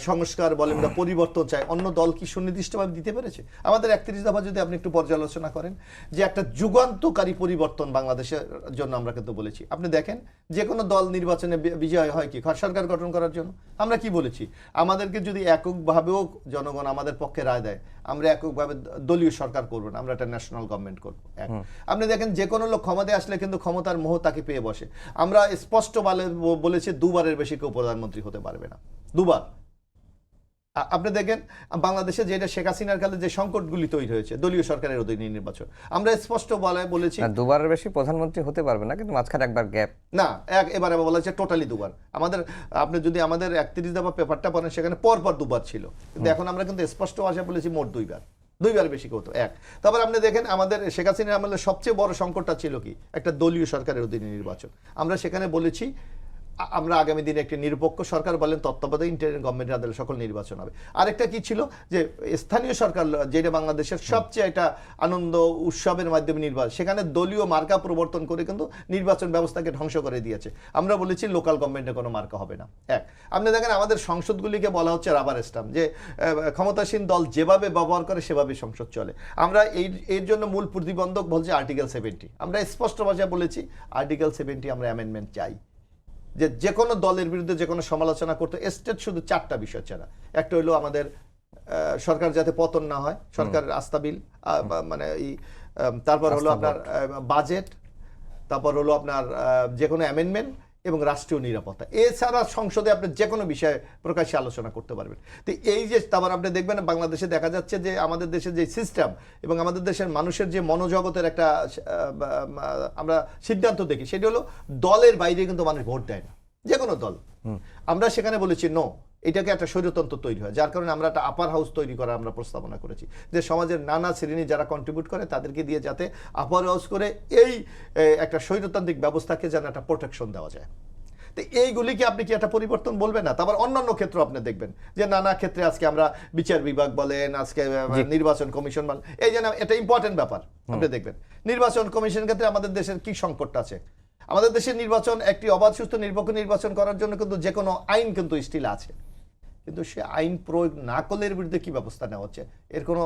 সংস্কার বলেন বা পরিবর্তন চায়, অন্য দল কি সুনির্দিষ্টভাবে দিতে পেরেছে? আমাদের 31 দফা যদি আপনি একটু পর্যালোচনা করেন, যে একটা যুগান্তকারী পরিবর্তন বাংলাদেশের জন্য আমরা কিন্তু বলেছি। আপনি দেখেন যে কোনো দল নির্বাচনে বিজয় হয় কি সরকার গঠন করার জন্য। আমরা কি বলেছি? আমাদেরকে যদি এককভাবেও জনগণ আমাদের পক্ষে রায় দেয়, আমরা এককভাবে দলীয় সরকার করবো না, আমরা একটা ন্যাশনাল গভর্নমেন্ট করবো। আপনি দেখেন যে কোনো লোক ক্ষমতায় আসলে কিন্তু ক্ষমতার মোহ তাকে পেয়ে বসে। আমরা স্পষ্ট বলেছি 2 বারের বেশি কেউ প্রধানমন্ত্রী হতে পারবে না, 2 বার। আপনি দেখেন বাংলাদেশে যেটা শেখ হাসিনার কালে যে সংকটগুলি তৈরি হয়েছে দলীয় সরকারের অধীনে নির্বাচন, আমরা স্পষ্ট বলেছি 2 বারের বেশি প্রধানমন্ত্রী হতে পারবে না, কিন্তু মাঝখানে একবার গ্যাপ না, এবারে বলা হচ্ছে টোটালি 2 বার। আমাদের আপনি যদি আমাদের 31 দফা পেপারটা পড়েন, সেখানে পরপর 2 বার ছিল, কিন্তু এখন আমরা কিন্তু স্পষ্ট ভাষায় বলেছি মোট 2 বার। 2 বার বেশি কত এক। তারপর আপনি দেখেন আমাদের শেখ হাসিনার আমলে সবচেয়ে বড় সংকটটা ছিল কি? একটা দলীয় সরকারের অধীনে নির্বাচন। আমরা সেখানে বলেছি আমরা আগামী দিনে একটি নিরপেক্ষ সরকার বলেন তত্ত্বাবধায়ক ইন্টারিম গভর্নমেন্টের আদালত সকল নির্বাচন হবে। আরেকটা কি ছিল যে স্থানীয় সরকার, যেটা বাংলাদেশের সবচেয়ে একটা আনন্দ উৎসবের মাধ্যমে নির্বাচন, সেখানে দলীয় মার্কা প্রবর্তন করে কিন্তু নির্বাচন ব্যবস্থাকে ধ্বংস করে দিয়েছে। আমরা বলেছি লোকাল গভর্নমেন্টে কোনো মার্কা হবে না। এক, আপনি দেখেন আমাদের সংসদগুলিকে বলা হচ্ছে রাবার স্ট্যাম্প, যে ক্ষমতাসীন দল যেভাবে ব্যবহার করে সেভাবে সংসদ চলে। আমরা এর জন্য মূল প্রতিবন্ধক বলছে আর্টিকেল 70। আমরা স্পষ্ট ভাষায় বলেছি আর্টিকেল 70 আমরা অ্যামেন্ডমেন্ট চাই, যে কোনো দলের বিরুদ্ধে যে কোনো সমালোচনা করতে স্টেট শুধু 4টা বিষয় ছাড়া। একটা হলো আমাদের সরকার যাতে পতন না হয়, সরকারের আস্থা বিল, মানে এই তারপর হলো আপনার বাজেট, তারপর হলো আপনার যে কোনো অ্যামেন্ডমেন্ট এবং রাষ্ট্রীয় নিরাপত্তা। এছাড়া সংসদে আপনি যে কোনো বিষয়ে প্রকাশ্যে আলোচনা করতে পারবেন। তো এই যে তারপর আপনি দেখবেন বাংলাদেশে দেখা যাচ্ছে যে আমাদের দেশের যে সিস্টেম এবং আমাদের দেশের মানুষের যে মনোজগতের একটা আমরা সিদ্ধান্ত দেখি, সেটা হলো দলের বাইরে কিন্তু মানুষ ভোট দেয় না, যে কোনো দল। আমরা সেখানে বলেছি নো, এটাকে একটা স্বৈরতন্ত্র তৈরি হয়, যার কারণে আমরা একটা আপার হাউস তৈরি করার আমরা প্রস্তাবনা করেছি, যে সমাজের নানা শ্রেণী যারা কন্ট্রিবিউট করে তাদেরকে দিয়ে যাতে আপার হাউস করে এই একটা স্বৈরতান্ত্রিক ব্যবস্থাকে যেন একটা প্রোটেকশন দেওয়া যায়। তো এইগুলিকে আপনি কি একটা পরিবর্তন বলবেন না? তারপর অন্যান্য ক্ষেত্র আপনি দেখবেন যে নানা ক্ষেত্রে আজকে আমরা বিচার বিভাগ বলেন, আজকে নির্বাচন কমিশন বলেন, এই যে এটা ইম্পর্টেন্ট ব্যাপার। আপনি দেখবেন নির্বাচন কমিশন ক্ষেত্রে আমাদের দেশের কি সংকটটা আছে। আমাদের দেশের নির্বাচন একটি অবাধ সুস্থ নিরপেক্ষ নির্বাচন করার জন্য কিন্তু যে কোনো আইন কিন্তু স্টিল আছে, কিন্তু সে আইন প্রয়োগ না করলে এর বিরুদ্ধে কি ব্যবস্থা নেওয়া হচ্ছে, এর কোনো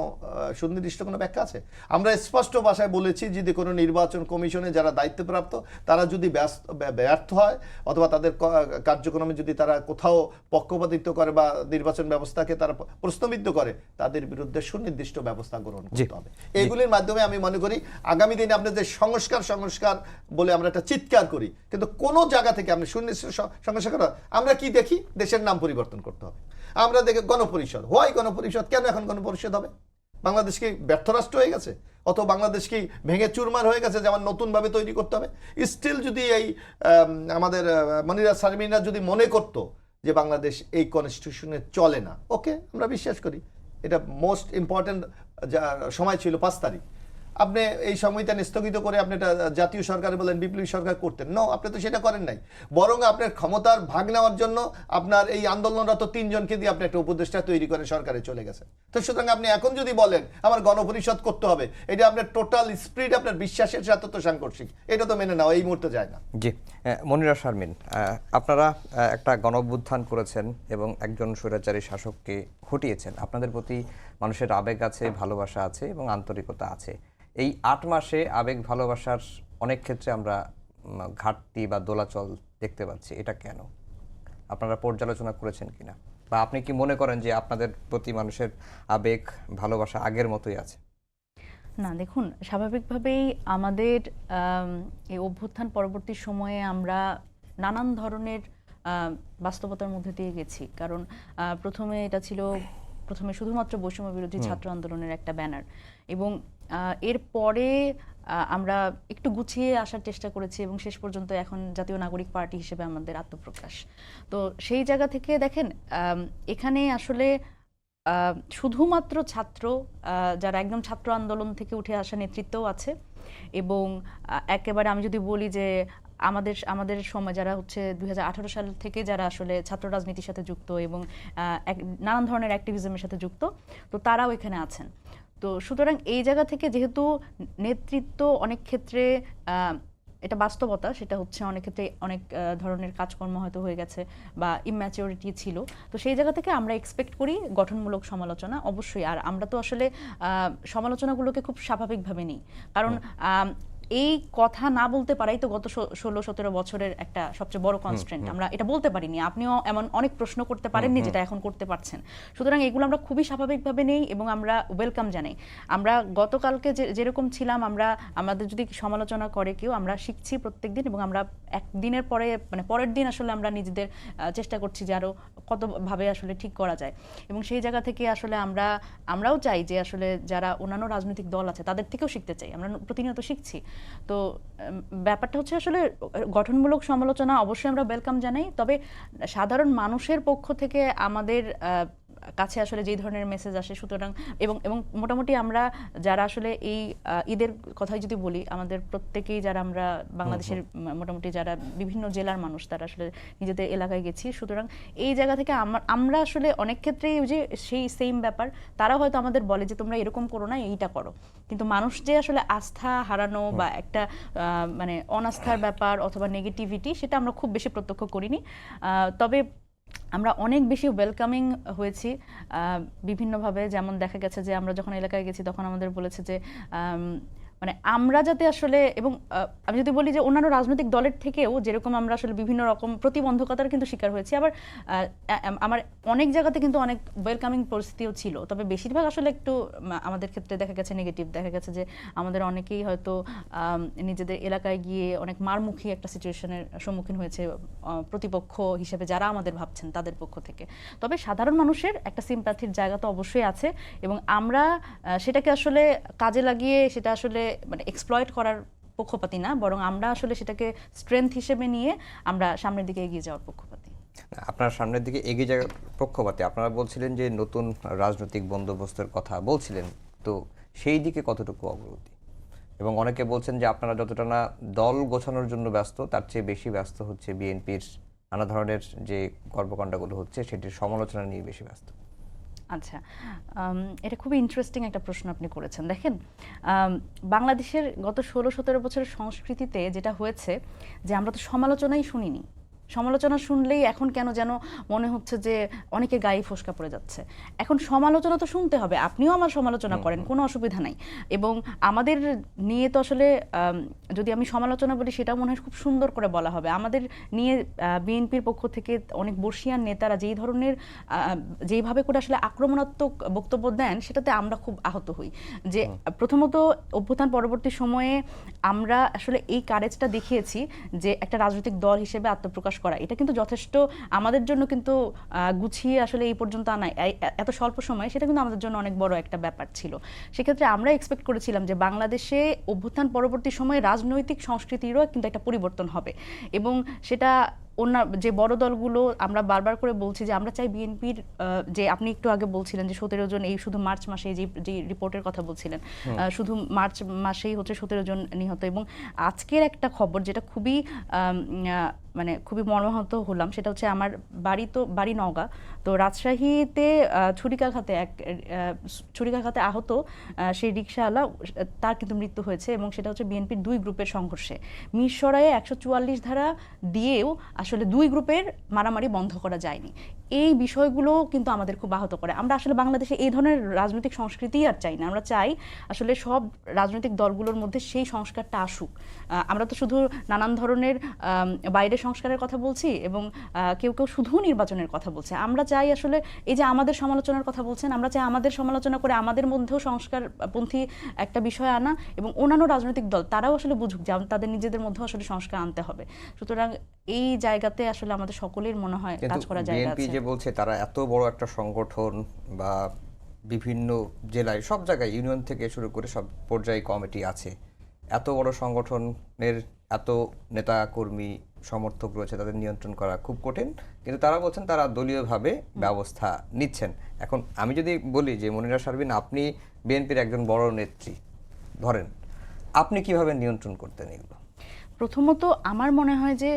সুনির্দিষ্ট কোনো ব্যাখ্যা আছে? আমরা স্পষ্ট ভাষায় বলেছি যদি কোনো নির্বাচন কমিশনে যারা দায়িত্বপ্রাপ্ত তারা যদি ব্যর্থ হয় অথবা তাদের কার্যক্রমে যদি তারা কোথাও পক্ষপাতিত্ব করে বা নির্বাচন ব্যবস্থাকে তারা প্রশ্নবিদ্ধ করে, তাদের বিরুদ্ধে সুনির্দিষ্ট ব্যবস্থা গ্রহণ করতে হবে। এইগুলির মাধ্যমে আমি মনে করি আগামী দিনে আপনাদের যে সংস্কার বলে আমরা একটা চিৎকার করি, কিন্তু কোনো জায়গা থেকে আপনি সুনির্দিষ্ট সংস্কার করা, আমরা কি দেখি দেশের নাম পরিবর্তন করতে হবে। আমরা দেখি গণপরিষদ, হোয়াই গণপরিষদ, কেন এখন গণপরিষদ হবে? বাংলাদেশ কি ব্যর্থ রাষ্ট্র হয়ে গেছে? অথবা বাংলাদেশ কি ভেঙে চুরমার হয়ে গেছে, যেমন নতুনভাবে তৈরি করতে হবে? স্টিল যদি এই আমাদের মনিরা শারমিনরা যদি মনে করত যে বাংলাদেশ এই কনস্টিটিউশনে চলে না, ওকে, আমরা বিশ্বাস করি এটা মোস্ট ইম্পর্টেন্ট সময় ছিল 5 তারিখ। আপনি এই সময়টা স্থগিত করে আপনি একটা জাতীয় সরকার বলেন বিপ্লবী সরকার করতেন, নো, আপনি তো সেটা করেন নাই। বরং আপনার ক্ষমতার ভাগ নেওয়ার জন্য আপনার এই আন্দোলনরত 3 জনকে দিয়ে আপনি একটা উপদেষ্টা তৈরি করে সরকারে চলে গেছেন। তো সুতরাং আপনি এখন যদি বলেন আমার গণপরিষদ করতে হবে, এটা আপনার টোটাল স্পিরিট, আপনার বিশ্বাসের সাথে তো সাংঘর্ষিক, এটা তো মেনে নেওয়া এই মুহূর্তে যায় না। জি, মনিরা শারমিন, আপনারা একটা গণঅভ্যুত্থান করেছেন এবং একজন স্বৈরাচারী শাসককে হটিয়েছেন। আপনাদের প্রতি মানুষের আবেগ আছে, ভালোবাসা আছে এবং আন্তরিকতা আছে। এই 8 মাসে আবেগ ভালোবাসার অনেক ক্ষেত্রে আমরা ঘাটতি বা দোলাচল দেখতে পাচ্ছি, এটা কেন? আপনারা পর্যালোচনা করেছেন কিনা, বা আপনি কি মনে করেন যে আপনাদের প্রতি মানুষের আবেগ ভালোবাসা আগের মতোই আছে? না দেখুন, স্বাভাবিকভাবেই আমাদের এই অভ্যুত্থান পরবর্তী সময়ে আমরা নানান ধরনের বাস্তবতার মধ্যে দিয়ে গেছি। কারণ প্রথমে এটা ছিল শুধুমাত্র বৈষম্য বিরোধী ছাত্র আন্দোলনের একটা ব্যানার, এবং এরপরে আমরা একটু গুছিয়ে আসার চেষ্টা করেছি এবং শেষ পর্যন্ত এখন জাতীয় নাগরিক পার্টি হিসেবে আমাদের আত্মপ্রকাশ। তো সেই জায়গা থেকে দেখেন, এখানে আসলে শুধুমাত্র ছাত্র, যারা একদম ছাত্র আন্দোলন থেকে উঠে আসা নেতৃত্বও আছে, এবং একেবারে আমি যদি বলি যে আমাদের সময় যারা হচ্ছে 2018 সাল থেকে যারা আসলে ছাত্র রাজনীতির সাথে যুক্ত এবং নানান ধরনের অ্যাক্টিভিজমের সাথে যুক্ত, তো তারাও এখানে আছেন। তো সুতরাং এই জায়গা থেকে যেহেতু নেতৃত্ব অনেক ক্ষেত্রে এটা বাস্তবতা, সেটা হচ্ছে অনেক ক্ষেত্রে অনেক ধরনের কাজকর্ম হয়তো হয়ে গেছে বা ইম্যাচিউরিটি ছিল, তো সেই জায়গা থেকে আমরা এক্সপেক্ট করি গঠনমূলক সমালোচনা অবশ্যই। আর আমরা তো আসলে সমালোচনাগুলোকে খুব স্বাভাবিকভাবে নিই, কারণ এই কথা না বলতে পারাই তো গত 16-17 বছরের একটা সবচেয়ে বড় কনস্ট্রেন্ট। আমরা এটা বলতে পারিনি, আপনিও এমন অনেক প্রশ্ন করতে পারেননি যেটা এখন করতে পারছেন। সুতরাং এগুলো আমরা খুবই স্বাভাবিকভাবে নেই এবং আমরা ওয়েলকাম জানাই। আমরা গতকালকে যেরকম ছিলাম, আমাদের যদি সমালোচনা করে কেউ, আমরা শিখছি প্রত্যেকদিন, এবং আমরা একদিনের পরে মানে পরের দিন আসলে আমরা নিজেদের চেষ্টা করছি যে আরো কতভাবে আসলে ঠিক করা যায়। এবং সেই জায়গা থেকে আসলে আমরাও চাই যে আসলে যারা অন্যান্য রাজনৈতিক দল আছে তাদের থেকেও শিখতে চাই, আমরা প্রতিনিয়ত শিখছি। তো ব্যাপারটা হচ্ছে আসলে গঠনমূলক সমালোচনা অবশ্যই আমরা ওয়েলকাম জানাই, তবে সাধারণ মানুষের পক্ষ থেকে আমাদের কাছে আসলে যেই ধরনের মেসেজ আসে, সুতরাং এবং মোটামুটি আমরা যারা আসলে এই ঈদের কথাই যদি বলি, আমাদের প্রত্যেকেই যারা আমরা বাংলাদেশের মোটামুটি যারা বিভিন্ন জেলার মানুষ, তারা আসলে নিজেদের এলাকায় গেছি। সুতরাং এই জায়গা থেকে আমরা আসলে অনেক ক্ষেত্রেই যে সেই সেম ব্যাপার, তারা হয়তো আমাদের বলে যে তোমরা এরকম করো না, এইটা করো, কিন্তু মানুষ যে আসলে আস্থা হারানো বা একটা মানে অনাস্থার ব্যাপার অথবা নেগেটিভিটি, সেটা আমরা খুব বেশি প্রত্যক্ষ করিনি। তবে আমরা অনেক বেশি ওয়েলকামিং হয়েছি বিভিন্নভাবে। যেমন দেখা গেছে যে আমরা যখন এলাকায় গেছি তখন আমাদের বলেছে যে মানে আমরা যাতে আসলে, এবং আমি যদি বলি যে অন্যান্য রাজনৈতিক দলের থেকেও যেরকম আমরা আসলে বিভিন্ন রকম প্রতিবন্ধকতার কিন্তু শিকার হয়েছি, আবার আমার অনেক জায়গাতে কিন্তু অনেক ওয়েলকামিং পরিস্থিতিও ছিল, তবে বেশিরভাগ আসলে একটু আমাদের ক্ষেত্রে দেখা গেছে নেগেটিভ। দেখা গেছে যে আমাদের অনেকেই হয়তো নিজেদের এলাকায় গিয়ে অনেক মারমুখী একটা সিচুয়েশনের সম্মুখীন হয়েছে প্রতিপক্ষ হিসেবে যারা আমাদের ভাবছেন তাদের পক্ষ থেকে। তবে সাধারণ মানুষের একটা সিম্প্যাথির জায়গা তো অবশ্যই আছে, এবং আমরা সেটাকে আসলে কাজে লাগিয়ে সেটা আসলে মানে এক্সপ্লয়েট করার পক্ষপাতী না, বরং আমরা আসলে সেটাকে স্ট্রেংথ হিসেবে নিয়ে আমরা সামনের দিকে এগিয়ে যাওয়ার পক্ষপাতী। আপনার সামনের দিকে এগিয়ে যাওয়ার পক্ষপাতী, আপনারা বলছিলেন যে নতুন রাজনৈতিক বন্দোবস্তের কথা বলছিলেন, তো সেই দিকে কতটুকু অগ্রগতি? এবং অনেকে বলছেন যে আপনারা যতটা না দল গোছানোর জন্য ব্যস্ত, তার চেয়ে বেশি ব্যস্ত হচ্ছে বিএনপির নানা ধরনের যে কর্মকাণ্ডগুলো হচ্ছে সেটির সমালোচনা নিয়ে বেশি ব্যস্ত। আচ্ছা, এটা খুবই ইন্টারেস্টিং একটা প্রশ্ন আপনি করেছেন। দেখেন, বাংলাদেশের গত 16-17 বছরের সংস্কৃতিতে যেটা হয়েছে যে আমরা তো সমালোচনাই শুনিনি। সমালোচনা শুনলেই এখন কেন যেন মনে হচ্ছে যে অনেকে গায়ে ফোসকা পড়ে যাচ্ছে। এখন সমালোচনা তো শুনতে হবে, আপনিও আমার সমালোচনা করেন, কোনো অসুবিধা নাই। এবং আমাদের নিয়ে তো আসলে যদি আমি সমালোচনা বলি সেটাও মনে হয় খুব সুন্দর করে বলা হবে। আমাদের নিয়ে বিএনপির পক্ষ থেকে অনেক বর্ষিয়ান নেতারা যেইভাবে করে আসলে আক্রমণাত্মক বক্তব্য দেন, সেটাতে আমরা খুব আহত হই। যে প্রথমত অভ্যুত্থান পরবর্তী সময়ে আমরা আসলে এই কারেজটা দেখিয়েছি যে একটা রাজনৈতিক দল হিসেবে আত্মপ্রকাশ করা, এটা কিন্তু যথেষ্ট আমাদের জন্য কিন্তু গুছিয়ে আসলে এই পর্যন্ত আনা এত স্বল্প সময়ে, সেটা কিন্তু আমাদের জন্য অনেক বড় একটা ব্যাপার ছিল। সেক্ষেত্রে আমরা এক্সপেক্ট করেছিলাম যে বাংলাদেশে অভ্যুত্থান পরবর্তী সময়ে রাজনৈতিক সংস্কৃতিরও কিন্তু একটা পরিবর্তন হবে, এবং সেটা অন্য যে বড় দলগুলো, আমরা বারবার করে বলছি যে আমরা চাই বিএনপির, যে আপনি একটু আগে বলছিলেন যে 17 জন, এই শুধু মার্চ মাসে যে রিপোর্টের কথা বলছিলেন, শুধু মার্চ মাসেই হচ্ছে 17 জন নিহত। এবং আজকের একটা খবর যেটা খুবই মানে খুবই মর্মাহত হলাম, সেটা হচ্ছে আমার বাড়ি নওগাঁ, তো রাজশাহীতে ছুরিকাঘাতে আহত সেই রিকশাওয়ালা, তার কিন্তু মৃত্যু হয়েছে, এবং সেটা হচ্ছে বিএনপির 2 গ্রুপের সংঘর্ষে। মিরসরাইয়ে 144 ধারা দিয়েও আসলে 2 গ্রুপের মারামারি বন্ধ করা যায়নি। এই বিষয়গুলো কিন্তু আমাদের খুব আহত করে। আমরা আসলে বাংলাদেশে এই ধরনের রাজনৈতিক সংস্কৃতি আর চাই না। আমরা চাই আসলে সব রাজনৈতিক দলগুলোর মধ্যে সেই সংস্কারটা আসুক। আমরা তো শুধু নানান ধরনের বাইরের সংস্কারের কথা বলছি এবং কেউ কেউ শুধু নির্বাচনের কথা বলছে। আমরা চাই আসলে এই যে আমাদের সমালোচনার কথা বলছেন, আমরা চাই আমাদের সমালোচনা করে আমাদের মধ্যেও সংস্কারপন্থী একটা বিষয় আনা, এবং অন্যান্য রাজনৈতিক দল তারাও আসলে বুঝুক যে তাদের নিজেদের মধ্যেও আসলে সংস্কার আনতে হবে। সুতরাং এই জায়গাতে আসলে আমাদের সকলের মনে হয় কাজ করা জায়গা বিএনপি আছে। যে বলছে তারা এত বড় একটা সংগঠন বা বিভিন্ন জেলায় সব জায়গায় ইউনিয়ন থেকে শুরু করে সব পর্যায়ে কমিটি আছে, এত বড় সংগঠনের এত নেতা কর্মী সমর্থক রয়েছে, তাদের নিয়ন্ত্রণ করা খুব কঠিন, কিন্তু তারা বলছেন তারা দলীয়ভাবে ব্যবস্থা নিচ্ছেন। এখন আমি যদি বলি যে মনিরা শারমিন, আপনি বিএনপির একজন বড় নেত্রী ধরেন, আপনি কিভাবে নিয়ন্ত্রণ করতেন এগুলো? প্রথমত আমার মনে হয় যে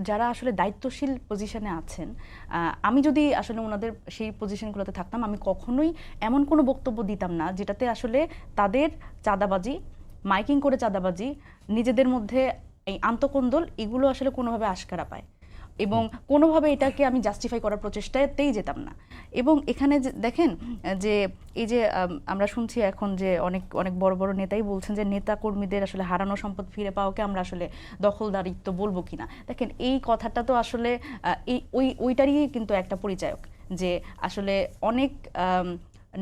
যারা আসলে দায়িত্বশীল পজিশনে আছেন, আমি যদি আসলে ওনাদের সেই পজিশনগুলোতে থাকতাম, আমি কখনোই এমন কোনো বক্তব্য দিতাম না যেটাতে আসলে তাদের চাঁদাবাজি, মাইকিং করে চাঁদাবাজি, নিজেদের মধ্যে এই আন্তঃকোন্দল, এগুলো আসলে কোনোভাবে আশকারা পায় এবং কোনোভাবে এটাকে আমি জাস্টিফাই করার প্রচেষ্টাতেই যেতাম না। এবং এখানে যে দেখেন যে এই যে আমরা শুনছি এখন যে অনেক অনেক বড় বড় নেতাই বলছেন যে নেতা কর্মীদের আসলে হারানো সম্পদ ফিরে পাওয়াকে আমরা আসলে দখলদারিত্ব বলবো কিনা। দেখেন এই কথাটা তো আসলে ওইটারই কিন্তু একটা পরিচায়ক যে আসলে অনেক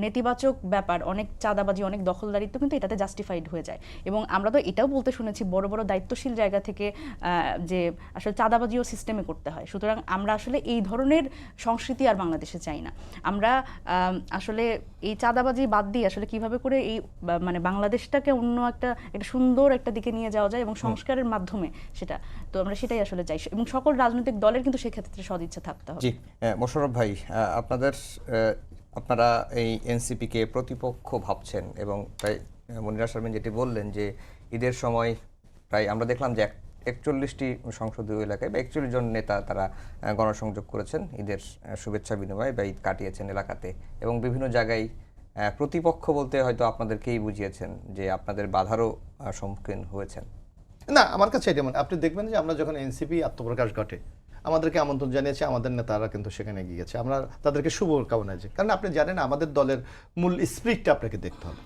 নেতিবাচক ব্যাপার, অনেক চাঁদাবাজি, অনেক দখলদারিত্ব কিন্তু এটাতে জাস্টিফাইড হয়ে যায়। এবং আমরা তো এটাও বলতে শুনেছি বড় বড় দায়িত্বশীল জায়গা থেকে যে আসলে চাঁদাবাজিও সিস্টেমে করতে হয়। সুতরাং আমরা আসলে এই ধরনের সংস্কৃতি আর বাংলাদেশে চাই না। আমরা আসলে এই চাঁদাবাজি বাদ দিয়ে আসলে কিভাবে করে এই মানে বাংলাদেশটাকে অন্য একটা সুন্দর একটা দিকে নিয়ে যাওয়া যায় এবং সংস্কারের মাধ্যমে সেটা, তো আমরা সেটাই আসলে চাই এবং সকল রাজনৈতিক দলের কিন্তু সেক্ষেত্রে সদিচ্ছা থাকতে হবে। জি, মোশাররফ ভাই, আপনারা এই এনসিপিকে প্রতিপক্ষ ভাবছেন এবং তাই মনিরা শারমিন যেটি বললেন যে ঈদের সময় প্রায় আমরা দেখলাম যে 41টি সংসদীয় এলাকায় বা 41 জন নেতা তারা গণসংযোগ করেছেন, ঈদের শুভেচ্ছা বিনিময় বা ঈদ কাটিয়েছেন এলাকাতে, এবং বিভিন্ন জায়গায় প্রতিপক্ষ বলতে হয়তো আপনাদেরকেই বুঝিয়েছেন যে আপনাদের বাধারও সম্মুখীন হয়েছেন। না, আমার কাছে এটা মনে, আপনি দেখবেন যে আমরা যখন এনসিপি আত্মপ্রকাশ ঘটে আমাদেরকে আমন্ত্রণ জানিয়েছে, আমাদের নেতারা কিন্তু সেখানে গিয়েছে, আমরা তাদেরকে শুভ কামনা জানাই। কারণ আপনি জানেন আমাদের দলের মূল স্পিরিটটা আপনাকে দেখতে হবে।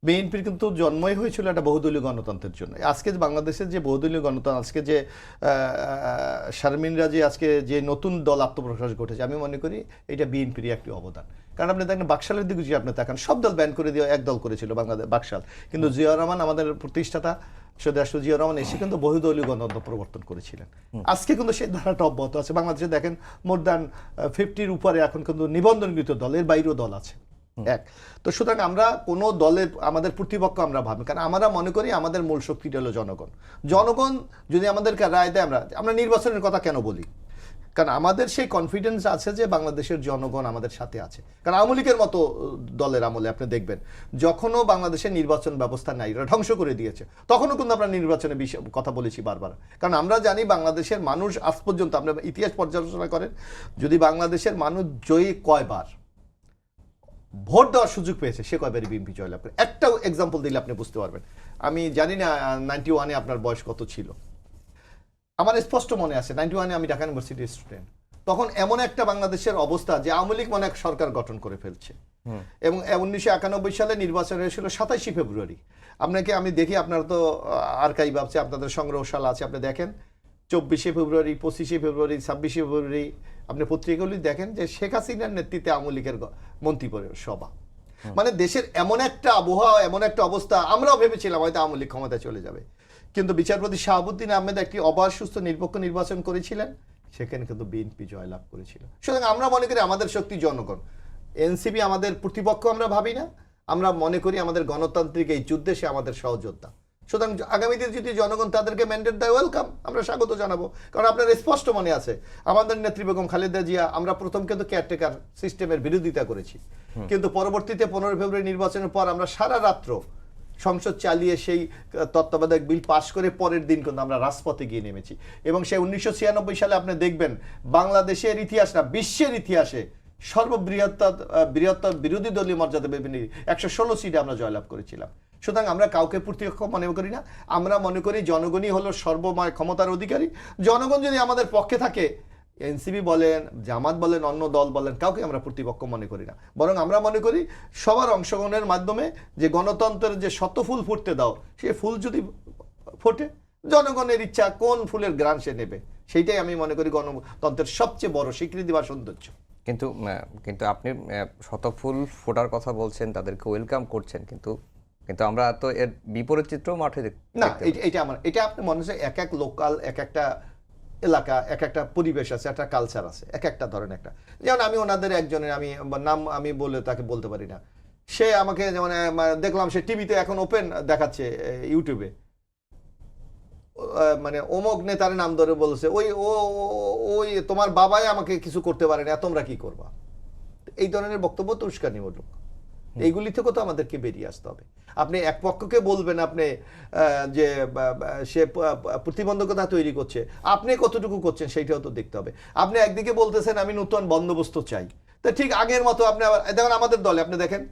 বিএনপির কিন্তু জন্মই হয়েছিল একটা বহুদলীয় গণতন্ত্রের জন্য। আজকে বাংলাদেশের যে বহুদলীয় গণতন্ত্র, আজকে যে শারমিনরা যে আজকে যে নতুন দল আত্মপ্রকাশ ঘটেছে, আমি মনে করি এটা বিএনপিরই একটি অবদান। কারণ আপনি দেখেন বাকশালের দিকে যদি আপনি তাকান, সব দল ব্যান করে দিয়ে এক দল করেছিল বাংলাদেশ, বাকশাল, কিন্তু জিয়া রহমান আমাদের প্রতিষ্ঠাতা রাষ্ট্র জিয়া রহমান এসে কিন্তু বহুদলীয় গণতন্ত্র প্রবর্তন করেছিলেন। আজকে কিন্তু সেই ধারাটা অব্যাহত আছে। বাংলাদেশে দেখেন মোর দ্যান 50-র উপরে এখন কিন্তু নিবন্ধনকৃত দল, এর বাইরেও দল আছে এক। তো সুতরাং আমরা কোনো দলের আমাদের প্রতিপক্ষ আমরা ভাবি, কারণ আমরা মনে করি আমাদের মূল শক্তিটা হলো জনগণ। জনগণ যদি আমাদেরকে রায় দেয়, আমরা নির্বাচনের কথা কেন বলি? কারণ আমাদের সেই কনফিডেন্স আছে যে বাংলাদেশের জনগণ আমাদের সাথে আছে। কারণ আওয়ামী লীগের মতো দলের আমলে আপনি দেখবেন যখনও বাংলাদেশের নির্বাচন ব্যবস্থা নাই, এরা ধ্বংস করে দিয়েছে, তখনও কিন্তু আমরা নির্বাচনের বিষয়ে কথা বলেছি বারবার। কারণ আমরা জানি বাংলাদেশের মানুষ আজ পর্যন্ত, আমরা ইতিহাস পর্যালোচনা করেন, যদি বাংলাদেশের মানুষ জয়ী কয়বার ভোট দেওয়ার সুযোগ পেয়েছে, সে কয়বারই বিএনপি জয়লাভ করে। একটা এক্সাম্পল দিলে আপনি বুঝতে পারবেন। আমি জানি না 91-এ আপনার বয়স কত ছিল, আমার স্পষ্ট মনে আছে 91-এ আমি ঢাকা ইউনিভার্সিটির স্টুডেন্ট। তখন এমন একটা বাংলাদেশের অবস্থা যে আওয়ামী লীগ মনে এক সরকার গঠন করে ফেলছে, এবং 1991 সালে নির্বাচন হয়েছিল 27 ফেব্রুয়ারি। আপনাকে আমি দেখি, আপনার তো আর্কাইভ আছে, আপনাদের সংগ্রহশালা আছে, আপনি দেখেন 24 ফেব্রুয়ারি, 25 ফেব্রুয়ারি, 26 ফেব্রুয়ারি আপনি পত্রিকাগুলি দেখেন যে শেখ হাসিনার নেতৃত্বে আওয়ামী লীগের মন্ত্রী সভা। মানে দেশের এমন একটা আবহাওয়া, এমন একটা অবস্থা, আমরাও ভেবেছিলাম হয়তো আওয়ামী লীগ ক্ষমতায় চলে যাবে, কিন্তু বিচারপতি শাহাবুদ্দিন আহমেদ একটি অবাধ, সুস্থ, নিরপেক্ষ নির্বাচন করেছিলেন, সেখানে কিন্তু বিএনপি জয়লাভ করেছিল। সুতরাং আমরা মনে করি আমাদের শক্তি জনগণ। এনসিপি আমাদের প্রতিপক্ষ আমরা ভাবি না, আমরা মনে করি আমাদের গণতান্ত্রিক এই যুদ্ধে সে আমাদের সহযোদ্ধা। সুতরাং আগামী দিনে যদি জনগণ তাদেরকে ম্যান্ডেট দেয়, ওয়েলকাম, আমরা স্বাগত জানাবো। কারণ আপনার স্পষ্ট মনে আছে আমাদের নেত্রী বেগম খালেদা জিয়া, আমরা প্রথম কিন্তু কেয়ারটেকার সিস্টেমের বিরোধিতা করেছি, কিন্তু পরবর্তীতে 15 ফেব্রুয়ারি নির্বাচনের পর আমরা সারা রাত্র সংসদ চালিয়ে সেই তত্ত্বাবধায়ক বিল পাশ করে পরের দিন কিন্তু আমরা রাজপথে গিয়ে নেমেছি। এবং সেই 1996 সালে আপনি দেখবেন বাংলাদেশের ইতিহাস না, বিশ্বের ইতিহাসে বৃহত্তর বিরোধী দলীয় মর্যাদা 116 সিটে আমরা জয়লাভ করেছিলাম। সুতরাং আমরা কাউকে প্রতিপক্ষ মনে করি না, আমরা মনে করি জনগণই হলো সর্বময় ক্ষমতার অধিকারী। জনগণ যদি আমাদের পক্ষে থাকে, এনসিপি বলেন, জামাত বলেন, অন্য দল বলেন, কাউকে আমরা প্রতিপক্ষ মনে করি না। বরং আমরা মনে করি সবার অংশগ্রহণের মাধ্যমে যে গণতন্ত্রের যে শত ফুল ফুটতে দাও, সেই ফুল যদি ফোটে, জনগণের ইচ্ছা কোন ফুলের গ্রান সে নেবে, সেইটাই আমি মনে করি গণতন্ত্রের সবচেয়ে বড় স্বীকৃতি বা সৌন্দর্য। কিন্তু কিন্তু আপনি শতফুল ফোটার কথা বলছেন, তাদেরকে ওয়েলকাম করছেন, কিন্তু কিন্তু আমরা তো এর বিপরীত চিত্র মাঠে না, এটা আপনি মনে হচ্ছে এক এক লোকাল, এক একটা এলাকা, এক একটা পরিবেশ আছে, একটা কালচার আছে, এক একটা ধরেন একটা। যেমন আমি ওনাদের একজনের নাম আমি বলে তাকে বলতে পারি না, সে আমাকে যেমন দেখলাম সে টিভিতে এখন ওপেন দেখাচ্ছে ইউটিউবে, মানে অমুক নেতার নাম ধরে বলছে, ওই তোমার বাবাই আমাকে কিছু করতে পারে না, তোমরা কি করবা। এই ধরনের বক্তব্য তো উস্কানিমূলক। এইগুলি থেকে তো আমাদেরকে বেরিয়ে আসতে হবে। আপনি এক পক্ষকে বলবেন আপনি যে সে প্রতিবন্ধকতা তৈরি করছে, আপনি কতটুকু করছেন সেইটাও তো দেখতে হবে। আপনি একদিকে বলতেছেন আমি নতুন বন্দোবস্ত চাই, তো ঠিক আগের মতো আপনি দেখেন আমাদের দলে আপনি দেখেন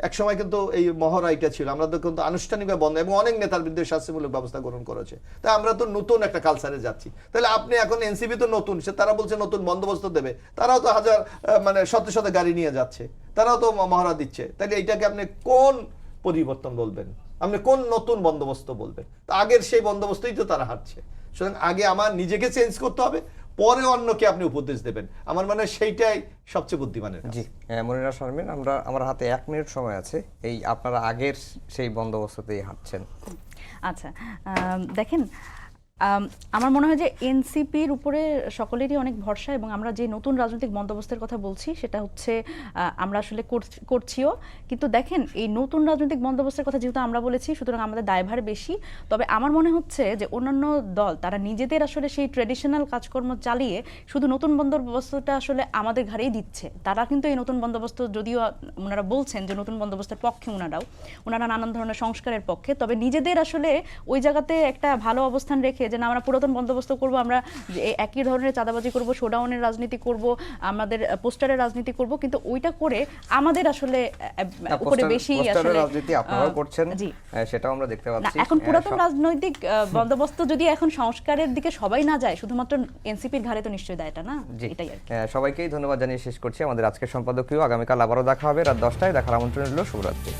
এক সময় কিন্তু এই মহড়াইটা ছিল, আমরা তো কিন্তু আনুষ্ঠানিকভাবে বন্ধ, এবং অনেক নেতার বিরুদ্ধে শাস্তিমূলক ব্যবস্থা গ্রহণ করেছে। তাই আমরা তো নতুন একটা কালচারে যাচ্ছি। তাহলে আপনি এখন এনসিপি তো নতুন, সে তারা বলছে নতুন বন্দোবস্ত দেবে, তারাও তো হাজার মানে শত শত গাড়ি নিয়ে যাচ্ছে, তারাও তো মহড়া দিচ্ছে। তাহলে এইটাকে আপনি কোন পরিবর্তন বলবেন, আপনি কোন নতুন বন্দোবস্ত বলবেন? তা আগের সেই বন্দোবস্তই তো তারা হাঁটছে। সুতরাং আগে আমার নিজেকে চেঞ্জ করতে হবে, পরে অন্যকে আপনি উপদেশ দেবেন। আমার মানে সেইটাই সবচেয়ে বুদ্ধিমানের কাজ। জি, মনিরা শারমিন, আমার হাতে 1 মিনিট সময় আছে। এই আপনারা আগের সেই বন্দোবস্ততেই হাঁটছেন। আচ্ছা, দেখেন, আমার মনে হয় যে এনসিপির উপরে সকলেরই অনেক ভরসা, এবং আমরা যে নতুন রাজনৈতিক বন্দোবস্তের কথা বলছি সেটা হচ্ছে আমরা আসলে করছিও। কিন্তু দেখেন, এই নতুন রাজনৈতিক বন্দোবস্তের কথা যেহেতু আমরা বলেছি, সুতরাং আমাদের দায়ভার বেশি। তবে আমার মনে হচ্ছে যে অন্যান্য দল তারা নিজেদের আসলে সেই ট্রেডিশনাল কাজকর্ম চালিয়ে শুধু নতুন বন্দোবস্তটা আসলে আমাদের ঘাড়েই দিচ্ছে। তারা কিন্তু এই নতুন বন্দোবস্ত, যদিও ওনারা বলছেন যে নতুন বন্দোবস্তের পক্ষে, ওনারা নানান ধরনের সংস্কারের পক্ষে, তবে নিজেদের আসলে ওই জায়গাতে একটা ভালো অবস্থান রেখে যে না আমরা পুরাতন বন্দোবস্ত করব, আমরা একই ধরনের চাঁদাবাজি করব, শোডাউনের রাজনীতি করব, আমাদের পোস্টারের রাজনীতি করব, কিন্তু ওইটা করে আমাদের আসলে উপরে বেশি আসলে রাজনীতি আপনারাও করছেন, সেটাও আমরা দেখতে পাচ্ছি। এখন পুরাতন রাজনৈতিক বন্দোবস্ত যদি এখন সংস্কারের দিকে সবাই না যায়, শুধুমাত্র এনসিপির ঘাড়ে তো নিশ্চয়ই দায়টা না। এটাই আর কি। সবাইকেই ধন্যবাদ জানিয়ে শেষ করছি আমাদের আজকের সম্পাদকীয়। আগামীকাল আবারও দেখা হবে রাত 10টায়। দেখার আমন্ত্রণ রইল। শুভরাত্রি।